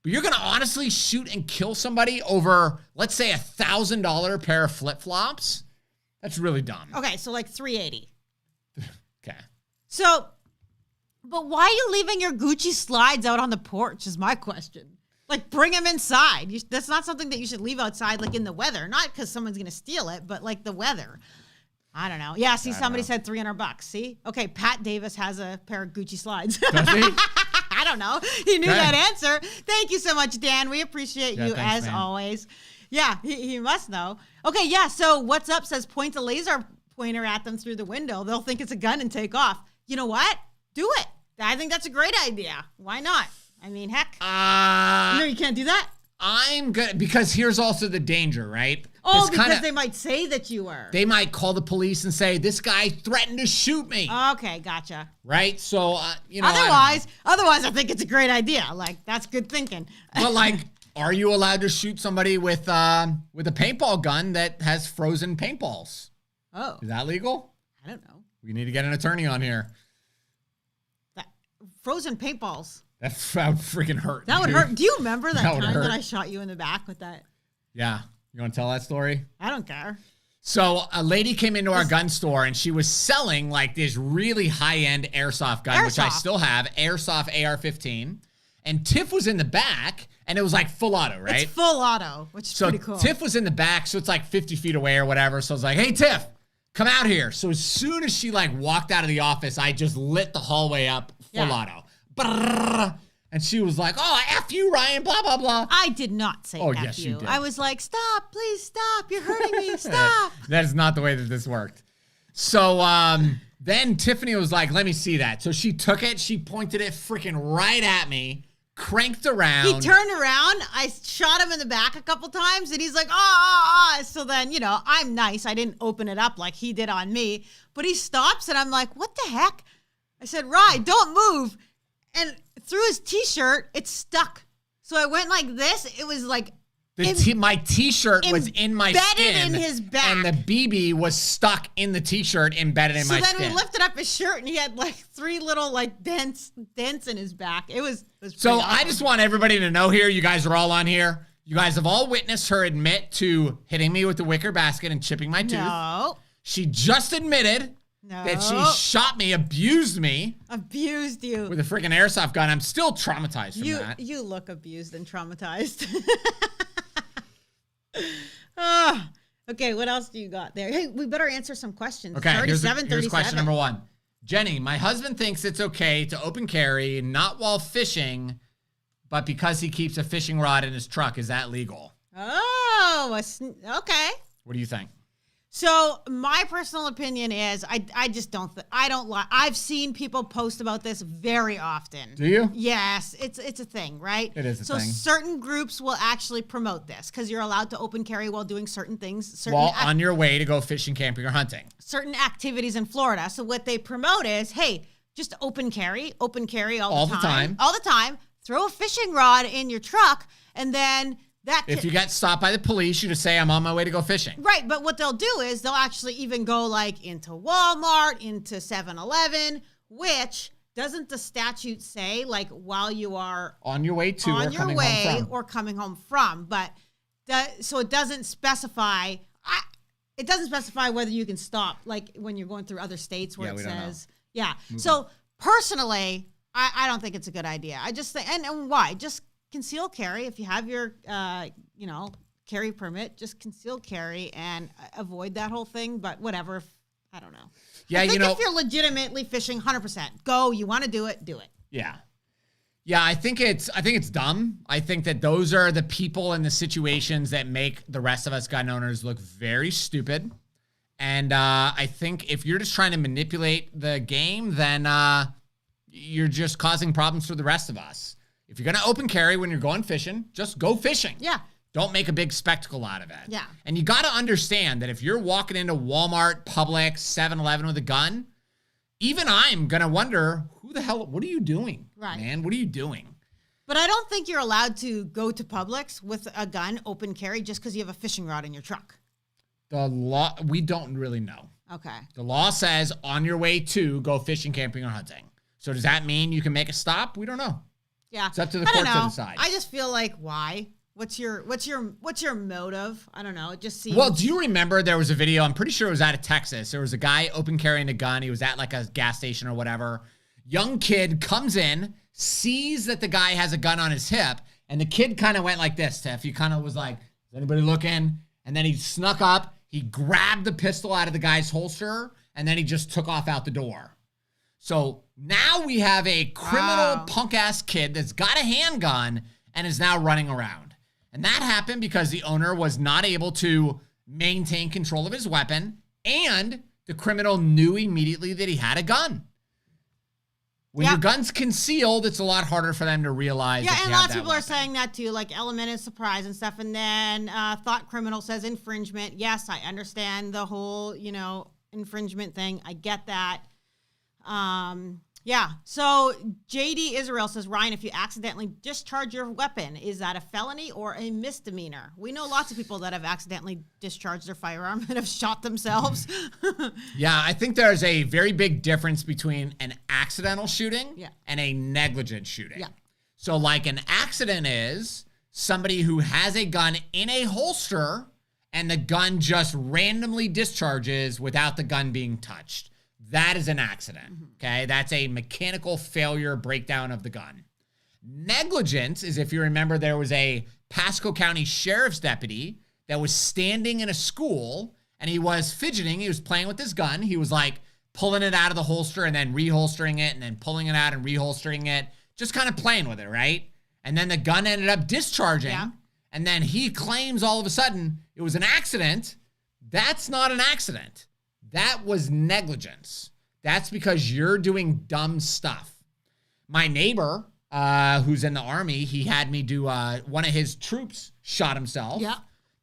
But you're going to honestly shoot and kill somebody over, let's say, $1,000 pair of flip-flops? That's really dumb. Okay, so like $380. Okay. So, but why are you leaving your Gucci slides out on the porch is my question. Like, bring them inside. That's not something that you should leave outside, like in the weather. Not because someone's going to steal it, but like the weather. I don't know. Yeah, see, somebody said $300. See? Okay, Pat Davis has a pair of Gucci slides. Does he? I don't know. He knew that answer. Thank you so much, Dan. We appreciate you as always. Yeah, he must know. Okay, yeah, so What's Up says point a laser pointer at them through the window. They'll think it's a gun and take off. You know what? Do it. I think that's a great idea. Why not? I mean, heck. No, you can't do that? I'm good because here's also the danger, right? Oh, because they might say that you were. They might call the police and say, this guy threatened to shoot me. Okay, gotcha. Right? So, Otherwise, I think it's a great idea. Like, that's good thinking. But, like, are you allowed to shoot somebody with a paintball gun that has frozen paintballs? Oh. Is that legal? I don't know. We need to get an attorney on here. Frozen paintballs. That would freaking hurt. That would hurt. Do you remember that time that I shot you in the back with that? Yeah. You want to tell that story? I don't care. So a lady came into our gun store and she was selling like this really high-end airsoft gun, which I still have, Airsoft AR-15. And Tiff was in the back and it was like full auto, right? It's full auto, which is pretty cool. Tiff was in the back, so it's like 50 feet away or whatever. So I was like, hey, Tiff, come out here. So as soon as she like walked out of the office, I just lit the hallway up full auto. Brrr. And she was like, oh, F you, Ryan, blah, blah, blah. I did not say F yes, you did. I was like, stop, please stop. You're hurting me. Stop. That is not the way that this worked. So then Tiffany was like, let me see that. So she took it. She pointed it freaking right at me, cranked around. He turned around. I shot him in the back a couple times, and he's like, ah. So then, I'm nice. I didn't open it up like he did on me. But he stops, and I'm like, what the heck? I said, Ryan, don't move. And through his T-shirt, it stuck. So I went like this. It was like my T-shirt was in my skin. Embedded in his back. And the BB was stuck in the T-shirt, embedded in my skin. So then we lifted up his shirt, and he had like 3 little like dents in his back. It was so awesome. I just want everybody to know here, you guys are all on here. You guys have all witnessed her admit to hitting me with the wicker basket and chipping my tooth. No. She just admitted that she shot me, abused me. Abused you. With a freaking airsoft gun. I'm still traumatized from that. You look abused and traumatized. Okay, what else do you got there? Hey, we better answer some questions. Okay, here's question number 1. Jenny, my husband thinks it's okay to open carry, not while fishing, but because he keeps a fishing rod in his truck. Is that legal? Oh, okay. What do you think? So my personal opinion is I just don't like. I've seen people post about this very often. Do you? Yes, it's a thing, right? It is a thing. So certain groups will actually promote this because you're allowed to open carry while doing certain things. On your way to go fishing, camping, or hunting. Certain activities in Florida. So what they promote is, hey, just open carry all the time. All the time. Throw a fishing rod in your truck, and then if you get stopped by the police, you just say, I'm on my way to go fishing. Right, but what they'll do is they'll actually even go like into Walmart, into 7-Eleven, which doesn't the statute say like while you are on your way to or coming home from. But so it doesn't specify. It doesn't specify whether you can stop like when you're going through other states where it says So personally, I don't think it's a good idea. I just think and why just conceal carry. If you have your, carry permit, just conceal carry and avoid that whole thing. But whatever, I don't know. Yeah, I think if you're legitimately fishing, 100%, go. You want to do it, do it. Yeah, yeah. I think it's dumb. I think that those are the people and the situations that make the rest of us gun owners look very stupid. And I think if you're just trying to manipulate the game, then you're just causing problems for the rest of us. If you're going to open carry when you're going fishing, just go fishing. Yeah. Don't make a big spectacle out of it. Yeah. And you got to understand that if you're walking into Walmart, Publix, 7-Eleven with a gun, even I'm going to wonder, what are you doing? Right. Man, what are you doing? But I don't think you're allowed to go to Publix with a gun, open carry, just because you have a fishing rod in your truck. The law, we don't really know. Okay. The law says on your way to go fishing, camping, or hunting. So does that mean you can make a stop? We don't know. Yeah. It's up to the court to decide. I just feel like, why? What's your motive? I don't know. It just seems. Well, do you remember there was a video? I'm pretty sure it was out of Texas. There was a guy open carrying a gun. He was at like a gas station or whatever. Young kid comes in, sees that the guy has a gun on his hip, and the kid kind of went like this, Tiff. He kind of was like, is anybody looking? And then he snuck up. He grabbed the pistol out of the guy's holster, and then he just took off out the door. So now we have a criminal punk-ass kid that's got a handgun and is now running around. And that happened because the owner was not able to maintain control of his weapon, and the criminal knew immediately that he had a gun. When your gun's concealed, it's a lot harder for them to realize. Yeah, that and you have lots of that people are weapon. saying that too, like element of surprise and stuff. And then Thought Criminal says infringement. Yes, I understand the whole, infringement thing. I get that. Yeah. So JD Israel says, Ryan, if you accidentally discharge your weapon, is that a felony or a misdemeanor? We know lots of people that have accidentally discharged their firearm and have shot themselves. Yeah, I think there's a very big difference between an accidental shooting and a negligent shooting. Yeah. So like an accident is somebody who has a gun in a holster and the gun just randomly discharges without the gun being touched. That is an accident, okay? That's a mechanical failure breakdown of the gun. Negligence is, if you remember, there was a Pasco County Sheriff's deputy that was standing in a school and he was fidgeting. He was playing with his gun. He was like pulling it out of the holster and then reholstering it and then pulling it out and reholstering it, just kind of playing with it, right? And then the gun ended up discharging. Yeah. And then he claims all of a sudden it was an accident. That's not an accident. That was negligence. That's because you're doing dumb stuff. My neighbor, who's in the Army, he had me do, one of his troops shot himself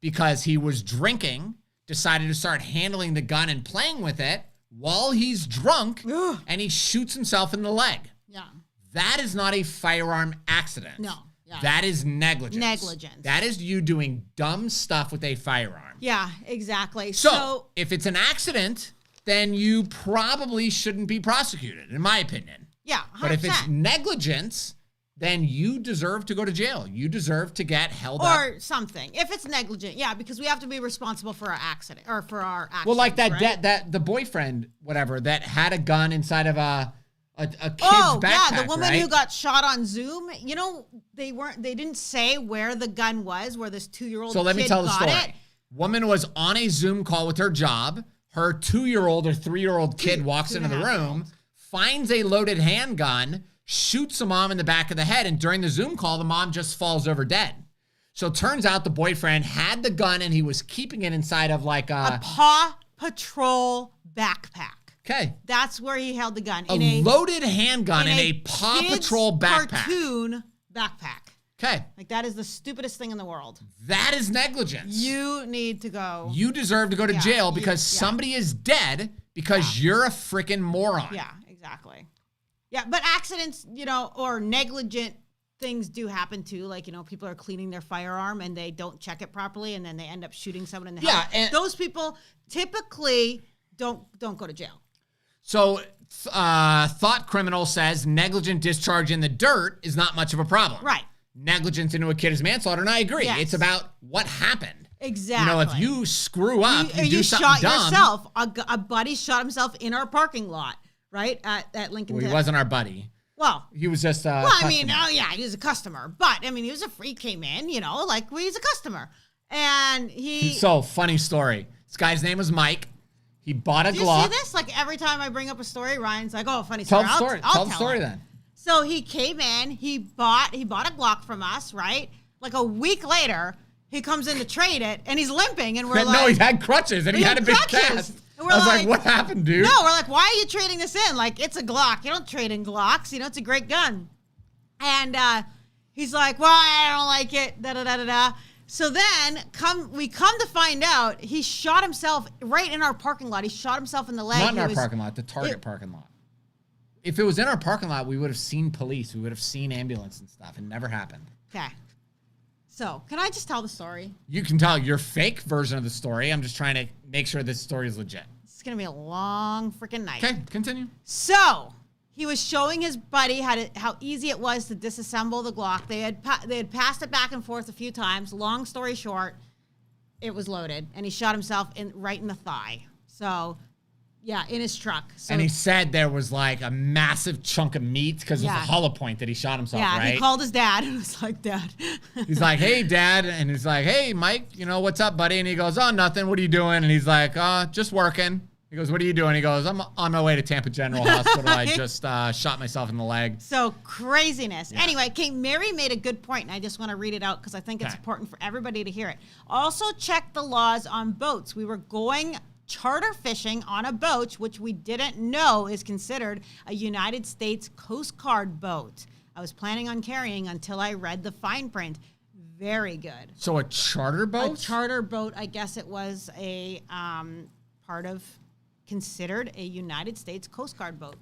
because he was drinking, decided to start handling the gun and playing with it while he's drunk, and he shoots himself in the leg. Yeah. That is not a firearm accident. No. Yeah. That is negligence. Negligence. That is you doing dumb stuff with a firearm. Yeah, exactly. So if it's an accident, then you probably shouldn't be prosecuted, in my opinion. Yeah, 100%. But if it's negligence, then you deserve to go to jail. You deserve to get held up. Or something. If it's negligent, yeah, because we have to be responsible for our accident or for our actions. Well, like that, right? that the boyfriend, whatever, that had a gun inside of a kid's backpack, yeah, the woman right? who got shot on Zoom. They didn't say where the gun was, where this 2-year-old So let me kid tell the got story. it. Woman was on a Zoom call with her job. Her 2-year-old or 3-year-old kid walks into the room, finds a loaded handgun, shoots the mom in the back of the head, and during the Zoom call, the mom just falls over dead. So it turns out the boyfriend had the gun and he was keeping it inside of like a Paw Patrol backpack. Okay. That's where he held the gun. A loaded handgun in a Paw Patrol backpack. Cartoon backpack. Okay. Like, that is the stupidest thing in the world. That is negligence. You need to go. You deserve to go to jail because somebody is dead because you're a freaking moron. Yeah, exactly. Yeah, but accidents, or negligent things do happen too. Like, people are cleaning their firearm and they don't check it properly and then they end up shooting someone in the head. And those people typically don't go to jail. So, Thought Criminal says negligent discharge in the dirt is not much of a problem. Right. Negligence into a kid is manslaughter, and I agree. Yes. It's about what happened. Exactly. If you screw up, you do something shot dumb. yourself. A buddy shot himself in our parking lot, right? At Lincoln. Well, he wasn't our buddy. Well, he was just he was a customer. But, he was he came in, he's a customer. And So, funny story. This guy's name was Mike. He bought a Glock. Do you see this? Like, every time I bring up a story, Ryan's like, oh, funny story. Tell the story then. So he came in, he bought a Glock from us, right? Like a week later, he comes in to trade it, and he's limping, and we're like... No, he had crutches, and he had a big cast. I was like, what happened, dude? No, we're like, why are you trading this in? Like, it's a Glock. You don't trade in Glocks. It's a great gun. And he's like, well, I don't like it, da-da-da-da-da. So then we come to find out he shot himself right in our parking lot. He shot himself in the leg. Not in our parking lot, the Target parking lot. If it was in our parking lot, we would have seen police. We would have seen ambulance and stuff. It never happened. Okay. So, can I just tell the story? You can tell your fake version of the story. I'm just trying to make sure this story is legit. It's going to be a long freaking night. Okay, continue. So, he was showing his buddy how easy it was to disassemble the Glock. They had passed it back and forth a few times. Long story short, it was loaded, and he shot himself right in the thigh. So, yeah, in his truck. So, and he said there was like a massive chunk of meat because it was a hollow point that he shot himself, right? Yeah, he called his dad and was like, Dad. He's like, hey, Dad. And he's like, hey, Mike, what's up, buddy? And he goes, oh, nothing. What are you doing? And he's like, just working. He goes, what are you doing? He goes, I'm on my way to Tampa General Hospital. I just shot myself in the leg. So craziness. Yeah. Anyway, Mary made a good point, and I just want to read it out because I think it's important for everybody to hear it. Also check the laws on boats. We were going charter fishing on a boat, which we didn't know is considered a United States Coast Guard boat. I was planning on carrying until I read the fine print. Very good. So a charter boat? A charter boat, I guess it was a considered a United States Coast Guard boat.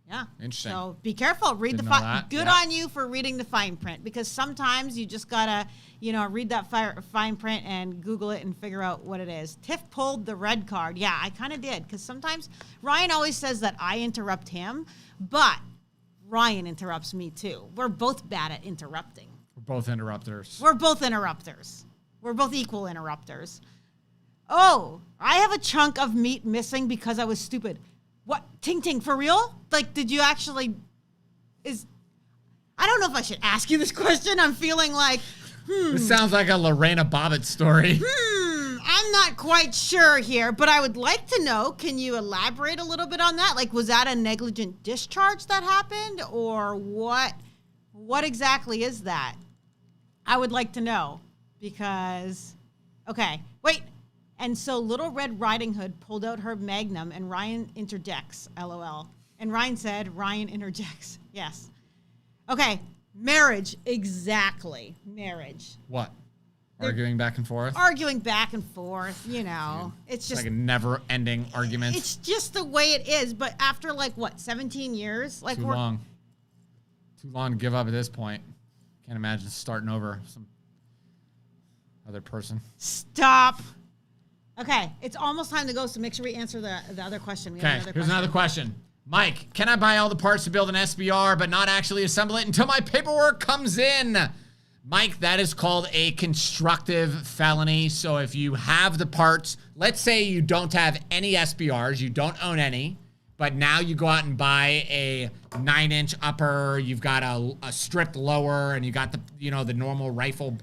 Yeah. Interesting. So be careful. Read Didn't the know that. good on you for reading the fine print, because sometimes you just gotta, read that fine print and Google it and figure out what it is. Tiff pulled the red card. Yeah, I kind of did, because sometimes Ryan always says that I interrupt him, but Ryan interrupts me too. We're both bad at interrupting. We're both interrupters. We're both interrupters. We're both equal interrupters. Oh, I have a chunk of meat missing because I was stupid. What? Ting Ting, for real? Like, did you actually... I don't know if I should ask you this question. I'm feeling like, This sounds like a Lorena Bobbitt story. I'm not quite sure here, but I would like to know, can you elaborate a little bit on that? Like, was that a negligent discharge that happened, or what exactly is that? I would like to know, because, okay, wait. And so Little Red Riding Hood pulled out her magnum, and Ryan interjects, LOL. And Ryan said, Ryan interjects, yes. Okay, marriage, exactly, marriage. What? Arguing back and forth? Arguing back and forth, It's just like a never-ending argument. It's just the way it is. But after 17 years? Like Too long. Too long to give up at this point. Can't imagine starting over some other person. Stop. Okay, it's almost time to go, so make sure we answer the other question. Okay, here's another question. Mike, can I buy all the parts to build an SBR but not actually assemble it until my paperwork comes in? Mike, that is called a constructive felony. So if you have the parts, let's say you don't have any SBRs, you don't own any, but now you go out and buy a 9-inch upper, you've got a stripped lower, and you got the normal rifle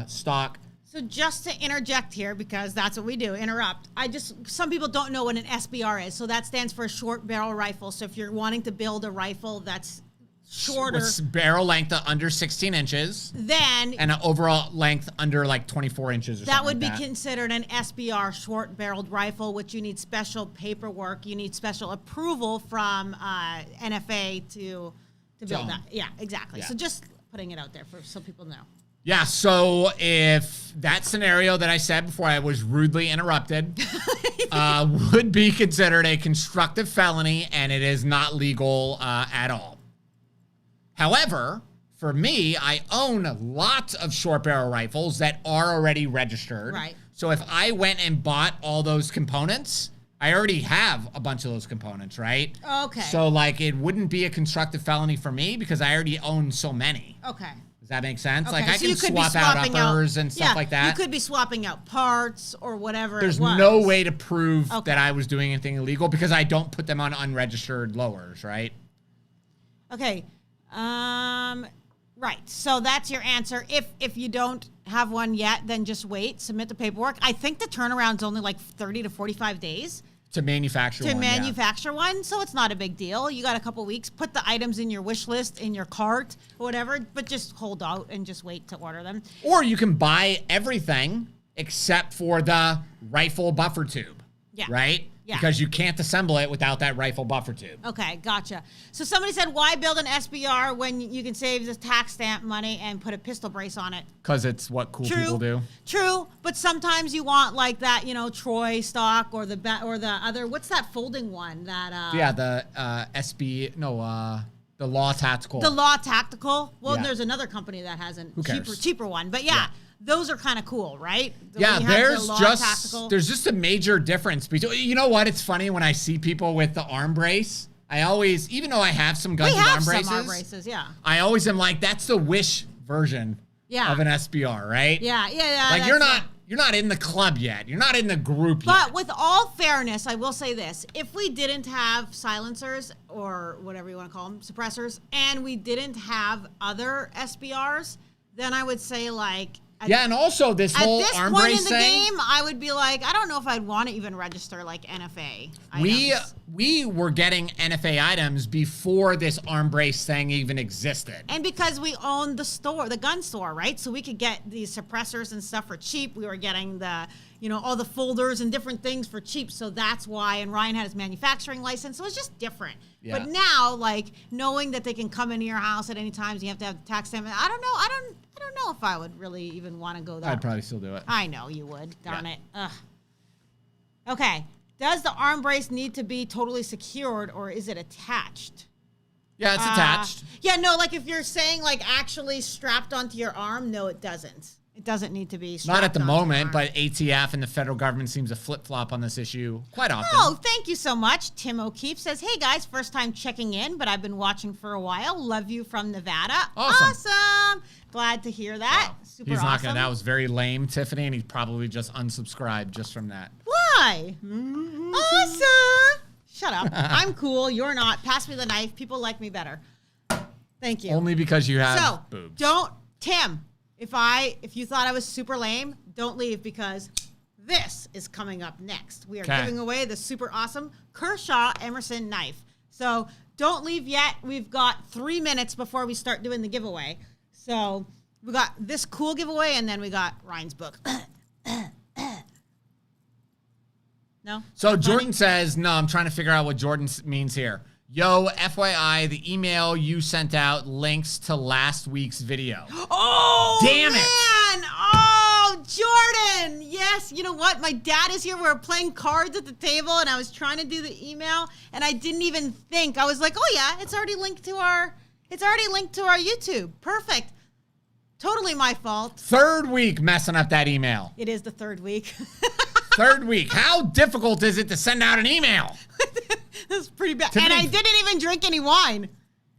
stock. So just to interject here, because that's what we do, interrupt. Some people don't know what an SBR is. So that stands for a short barrel rifle. So if you're wanting to build a rifle that's shorter, with barrel length under 16 inches, then and an overall length under 24 inches or something. That would be considered an SBR, short barreled rifle, which you need special paperwork. You need special approval from NFA to build that. Yeah, exactly. Yeah. So just putting it out there so people know. Yeah, so if that scenario that I said before I was rudely interrupted would be considered a constructive felony, and it is not legal at all. However, for me, I own lots of short barrel rifles that are already registered. Right. So if I went and bought all those components, I already have a bunch of those components, right? Okay. So it wouldn't be a constructive felony for me because I already own so many. Okay. Does that make sense? Okay, I can swap out uppers and stuff like that. You could be swapping out parts or whatever. There's no way to prove that I was doing anything illegal because I don't put them on unregistered lowers, right? Okay. Right. So that's your answer. If you don't have one yet, then just wait. Submit the paperwork. I think the turnaround's only 30 to 45 days. To manufacture one, so it's not a big deal. You got a couple weeks. Put the items in your wish list, in your cart, or whatever, but just hold out and just wait to order them. Or you can buy everything except for the rifle buffer tube. Yeah. Right? Yeah. Because you can't assemble it without that rifle buffer tube. Okay, gotcha. So somebody said, why build an SBR when you can save the tax stamp money and put a pistol brace on it? Because it's what cool people do. True, but sometimes you want that, Troy stock or the other. What's that folding one? The Law Tactical. The Law Tactical. Well, there's another company that has a cheaper one, but yeah. Those are kind of cool, right? There's just a major difference between. You know what? It's funny when I see people with the arm brace. I always, even though I have some guns with arm braces, I always am like, that's the Wish version of an SBR, right? Yeah. You're not in the club yet. You're not in the group yet. But with all fairness, I will say this: if we didn't have silencers or whatever you want to call them, suppressors, and we didn't have other SBRs, then I would say and also this whole arm brace thing. At this point in the game, I would be I don't know if I'd want to even register NFA items. We were getting NFA items before this arm brace thing even existed. And because we owned the gun store, right? So we could get these suppressors and stuff for cheap. We were getting the all the folders and different things for cheap. So that's why. And Ryan had his manufacturing license, so it's just different. Yeah. But now, like knowing that they can come into your house at any time, you have to have the tax stamp. I don't know. I don't know if I would really even want to go there. I'd probably still do it. I know you would. Darn it. Ugh. Okay. Does the arm brace need to be totally secured, or is it attached? Yeah, it's attached. Yeah, no, like if you're saying like actually strapped onto your arm, no, it doesn't. It doesn't need to be strapped Not at the onto moment, but ATF and the federal government seems to flip-flop on this issue quite often. Oh, thank you so much. Tim O'Keefe says, hey guys, first time checking in, but I've been watching for a while. Love you from Nevada. Awesome. Glad to hear that. Wow. Super He's not awesome. gonna. That was very lame, Tiffany, and he's probably just unsubscribed just from that. Why? Awesome. Shut up. I'm cool. You're not. Pass me the knife. People like me better. Thank you. Only because you have boobs. Tim, if you thought I was super lame, don't leave because this is coming up next. We are giving away the super awesome Kershaw Emerson knife. So don't leave yet. We've got 3 minutes before we start doing the giveaway. So we got this cool giveaway, and then we got Ryan's book. No? So Jordan says, no, I'm trying to figure out what Jordan means here. Yo, FYI, the email you sent out links to last week's video. Oh, damn man. it. Oh, Jordan. Yes. You know what? My dad is here. We were playing cards at the table, and I was trying to do the email, and I didn't even think. I was like, oh, yeah, it's already linked to our YouTube. Perfect. Totally my fault. Third week messing up that email. It is the third week. Third week. How difficult is it to send out an email? That's pretty bad. Tiffany, and I didn't even drink any wine.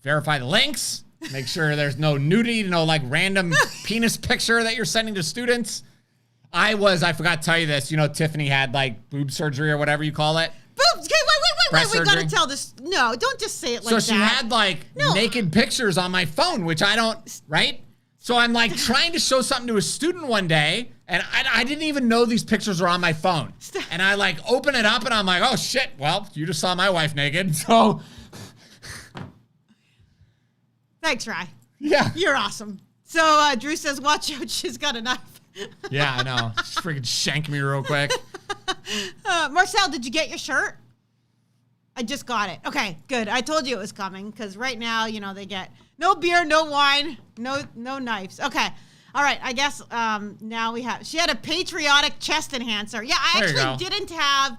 Verify the links. Make sure there's no nudity, no like random penis picture that you're sending to students. I forgot to tell you this. Tiffany had like boob surgery or whatever you call it. Boobs. Okay, wait. We got to tell this. No, don't just say it like that. So she had like naked pictures on my phone, which I don't, right? So I'm like trying to show something to a student one day, and I didn't even know these pictures were on my phone. And I like open it up, and I'm like, oh shit, well, you just saw my wife naked, so. Thanks, Rye. Yeah. You're awesome. So Drew says, watch out, she's got a knife. Yeah, I know. Just freaking shank me real quick. Marcel, did you get your shirt? I just got it. Okay, good. I told you it was coming, because right now, they get no beer, no wine, no knives. Okay. All right. I guess now she had a patriotic chest enhancer. Yeah, I actually didn't have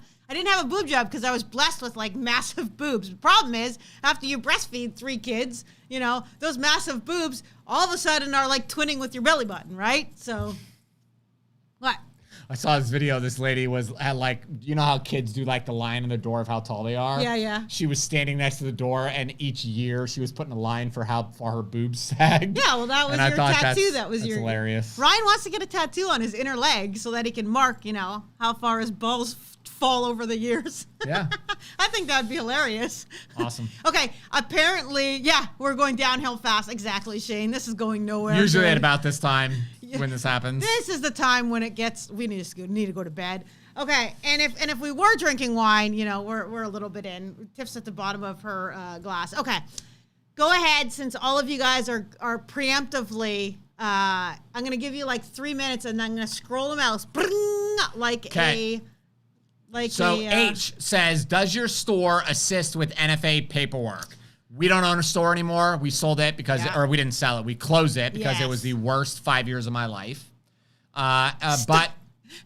a boob job because I was blessed with like massive boobs. The problem is after you breastfeed 3 kids, those massive boobs all of a sudden are like twinning with your belly button, right? So what? I saw this video. This lady had like, how kids do like the line on the door of how tall they are? Yeah. She was standing next to the door, and each year she was putting a line for how far her boobs sagged. Yeah, well, that was your tattoo. That's hilarious. Ryan wants to get a tattoo on his inner leg so that he can mark, how far his balls fall over the years. Yeah. I think that would be hilarious. Awesome. Okay. Apparently, we're going downhill fast. Exactly, Shane. This is going nowhere. Usually at about this time when this happens. This is the time when we need to go to bed. Okay. And if we were drinking wine, we're a little bit in. Tiff's at the bottom of her glass. Okay. Go ahead, since all of you guys are preemptively. I'm going to give you like 3 minutes, and I'm going to scroll them out H says, does your store assist with NFA paperwork? We don't own a store anymore. We sold it or we didn't sell it. We closed it because it was the worst 5 years of my life. But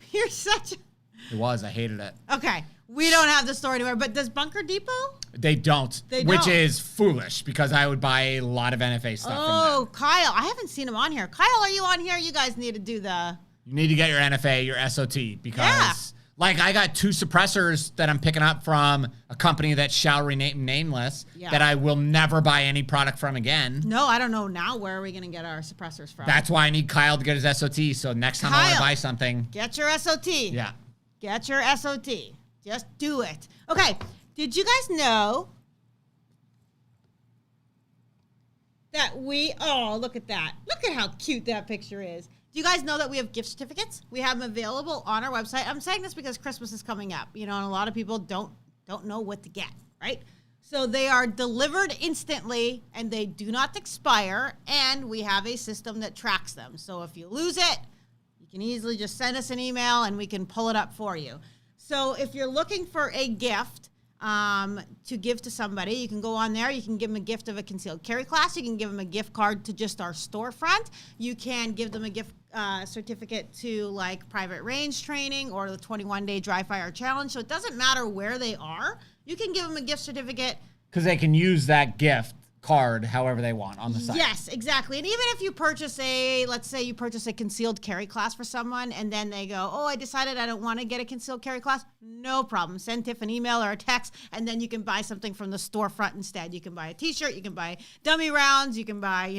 you're such. It was. I hated it. Okay. We don't have the store anymore. But does Bunker Depot? They don't. Which is foolish because I would buy a lot of NFA stuff from them. Oh, Kyle. I haven't seen him on here. Kyle, are you on here? You guys need to do You need to get your NFA, your SOT, because like I got 2 suppressors that I'm picking up from a company that shall remain nameless that I will never buy any product from again. No, I don't know now. Where are we going to get our suppressors from? That's why I need Kyle to get his SOT. So next time I want to buy something. Get your SOT. Yeah. Get your SOT. Just do it. Okay. Did you guys know that look at that. Look at how cute that picture is. Do you guys know that we have gift certificates? We have them available on our website. I'm saying this because Christmas is coming up, and a lot of people don't know what to get, right? So they are delivered instantly, and they do not expire, and we have a system that tracks them. So if you lose it, you can easily just send us an email and we can pull it up for you. So if you're looking for a gift to give to somebody, you can go on there. You can give them a gift of a concealed carry class. You can give them a gift card to just our storefront. You can give them a gift certificate to like private range training or the 21-day dry fire challenge. So it doesn't matter where they are. You can give them a gift certificate. Because they can use that gift card however they want on the site. Yes, exactly. And even if you purchase let's say you purchase a concealed carry class for someone and then they go, oh, I decided I don't want to get a concealed carry class, no problem. Send Tiff an email or a text and then you can buy something from the storefront instead. You can buy a t-shirt, you can buy dummy rounds, you can buy,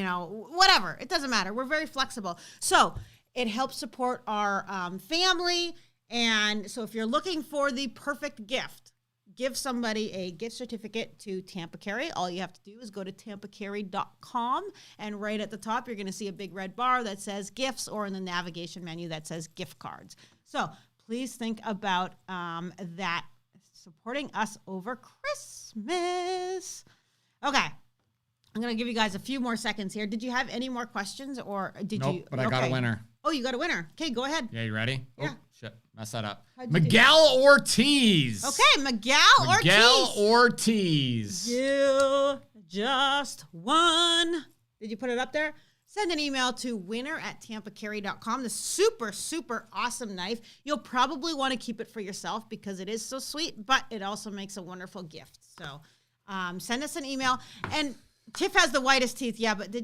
whatever. It doesn't matter. We're very flexible. So it helps support our family. And so if you're looking for the perfect gift, give somebody a gift certificate to Tampa Carry. All you have to do is go to tampacarry.com, and right at the top, you're going to see a big red bar that says gifts, or in the navigation menu that says gift cards. So please think about that, supporting us over Christmas. Okay. I'm going to give you guys a few more seconds here. Did you have any more questions, or did you? Nope, but I got a winner. Oh, you got a winner. Okay, go ahead. Yeah, you ready? Yeah. Oh, shit. Messed that up. Miguel Ortiz. Okay, Miguel Ortiz. You just won. Did you put it up there? Send an email to winner@tampacarry.com. The super, super awesome knife. You'll probably want to keep it for yourself because it is so sweet, but it also makes a wonderful gift. So send us an email. And Tiff has the whitest teeth. Yeah, but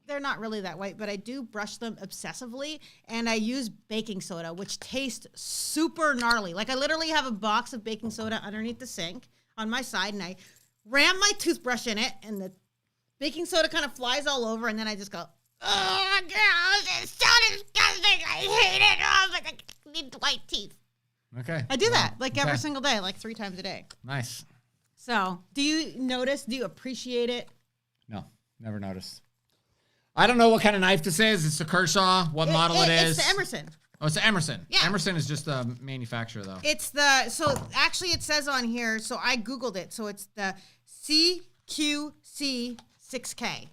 they're not really that white, but I do brush them obsessively, and I use baking soda, which tastes super gnarly. Like, I literally have a box of baking soda underneath the sink on my side, and I ram my toothbrush in it, and the baking soda kind of flies all over, and then I just go, oh, God, it's so disgusting. I hate it. Oh, like, I need white teeth. Okay. I do that, every single day, like 3 times a day. Nice. So, do you appreciate it? No, never noticed. I don't know what kind of knife this is. It's the Kershaw. What model it is? It's the Emerson. Oh, it's the Emerson. Yeah. Emerson is just the manufacturer, though. Actually it says on here, so I Googled it. So it's the CQC 6K.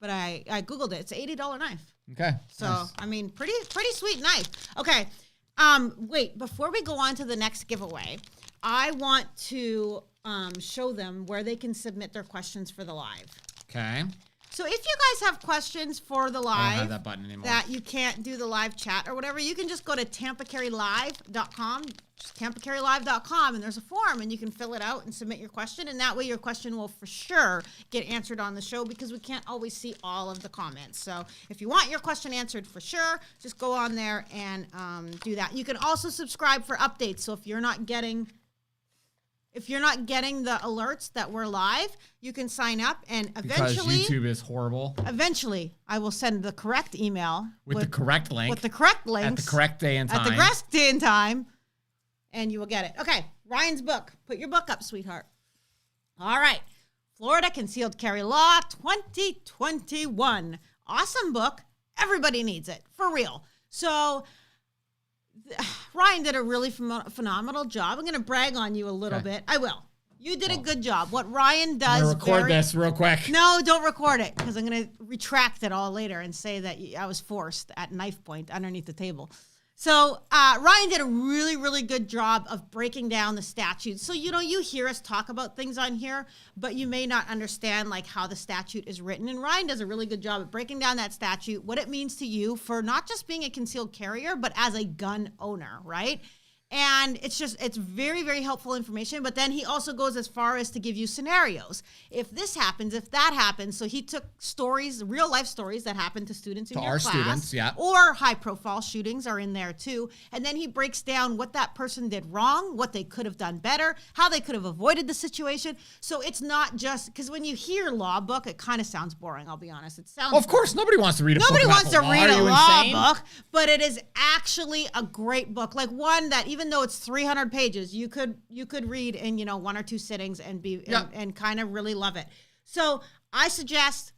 But I Googled it. It's an $80 knife. Okay. So, nice. I mean, pretty sweet knife. Okay. Wait, before we go on to the next giveaway, I want to show them where they can submit their questions for the live. Okay. So if you guys have questions for the live, I don't have that button anymore. that you can't do the live chat or whatever, you can just go to tampacarrylive.com, tampacarrylive.com, and there's a form, and you can fill it out and submit your question, and that way your question will for sure get answered on the show because we can't always see all of the comments. So if you want your question answered for sure, just go on there and do that. You can also subscribe for updates. So if you're not getting the alerts that we're live, you can sign up, and eventually... Because YouTube is horrible. Eventually, I will send the correct email. With the correct link. With the correct links. At the correct day and time. At the correct day and time, and you will get it. Okay, Ryan's book. Put your book up, sweetheart. All right. Florida Concealed Carry Law 2021. Awesome book. Everybody needs it. For real. So... Ryan did a really phenomenal job. I'm going to brag on you a little bit. I will. You did a good job. What Ryan does... I'm going to record this real quick. No, don't record it, because I'm going to retract it all later and say that I was forced at knife point underneath the table. So Ryan did a really, really good job of breaking down the statutes. So, you hear us talk about things on here, but you may not understand like how the statute is written. And Ryan does a really good job at breaking down that statute, what it means to you for not just being a concealed carrier, but as a gun owner, right? And it's very, very helpful information. But then he also goes as far as to give you scenarios. If this happens, if that happens. So he took stories, real life stories that happened to students in your class. To our students, yeah. Or high profile shootings are in there too. And then he breaks down what that person did wrong, what they could have done better, how they could have avoided the situation. So it's not just, because when you hear law book, it kind of sounds boring, I'll be honest. It sounds of course, nobody wants to read a book Nobody about wants the to law. read a law insane? book, but it is actually a great book. Like one that even though it's 300 pages, you could read in 1 or 2 sittings and be and kind of really love it. So I suggest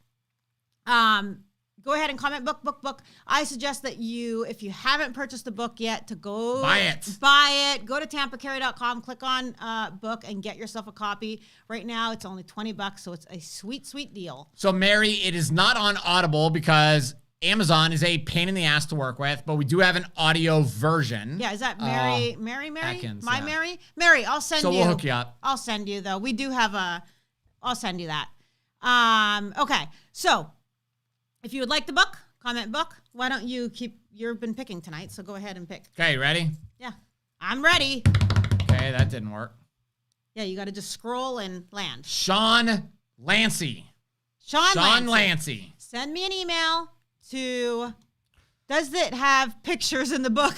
go ahead and comment book. I suggest that if you haven't purchased the book yet, to go buy it. Go to tampacarry.com, click on book, and get yourself a copy. Right now it's only $20, so it's a sweet deal. So Mary, it is not on Audible because Amazon is a pain in the ass to work with, but we do have an audio version. Yeah, is that Mary? Atkins, My yeah. Mary? Mary, I'll send you. So we'll hook you up. I'll send you, though. We do have I'll send you that. Okay, so if you would like the book, comment book. Why don't you you've been picking tonight, so go ahead and pick. Okay, ready? Yeah, I'm ready. Okay, that didn't work. Yeah, you got to just scroll and land. Sean Lancey. Sean Lancey. Send me an email to, does it have pictures in the book?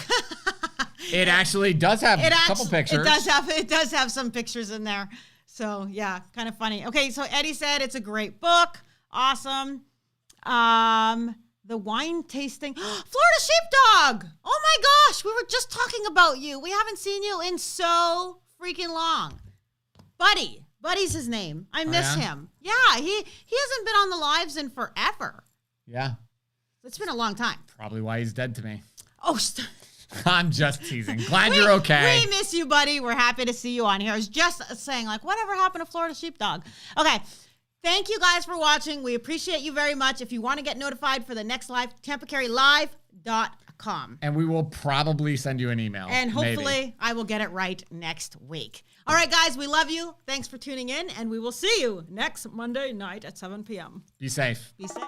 It actually does have a couple pictures. It does have some pictures in there. So yeah, kind of funny. Okay, so Eddie said it's a great book. Awesome. The wine tasting. Florida Sheepdog. Oh my gosh, we were just talking about you. We haven't seen you in so freaking long. Buddy's his name. I miss him. Yeah, he hasn't been on the lives in forever. Yeah. It's been a long time. Probably why he's dead to me. Oh, I'm just teasing. Glad you're okay. We miss you, buddy. We're happy to see you on here. I was just saying, like, whatever happened to Florida Sheepdog? Okay. Thank you guys for watching. We appreciate you very much. If you want to get notified for the next live, TampaCarryLive.com. And we will probably send you an email. And hopefully maybe. I will get it right next week. All right, guys, we love you. Thanks for tuning in, and we will see you next Monday night at 7 p.m. Be safe. Be safe.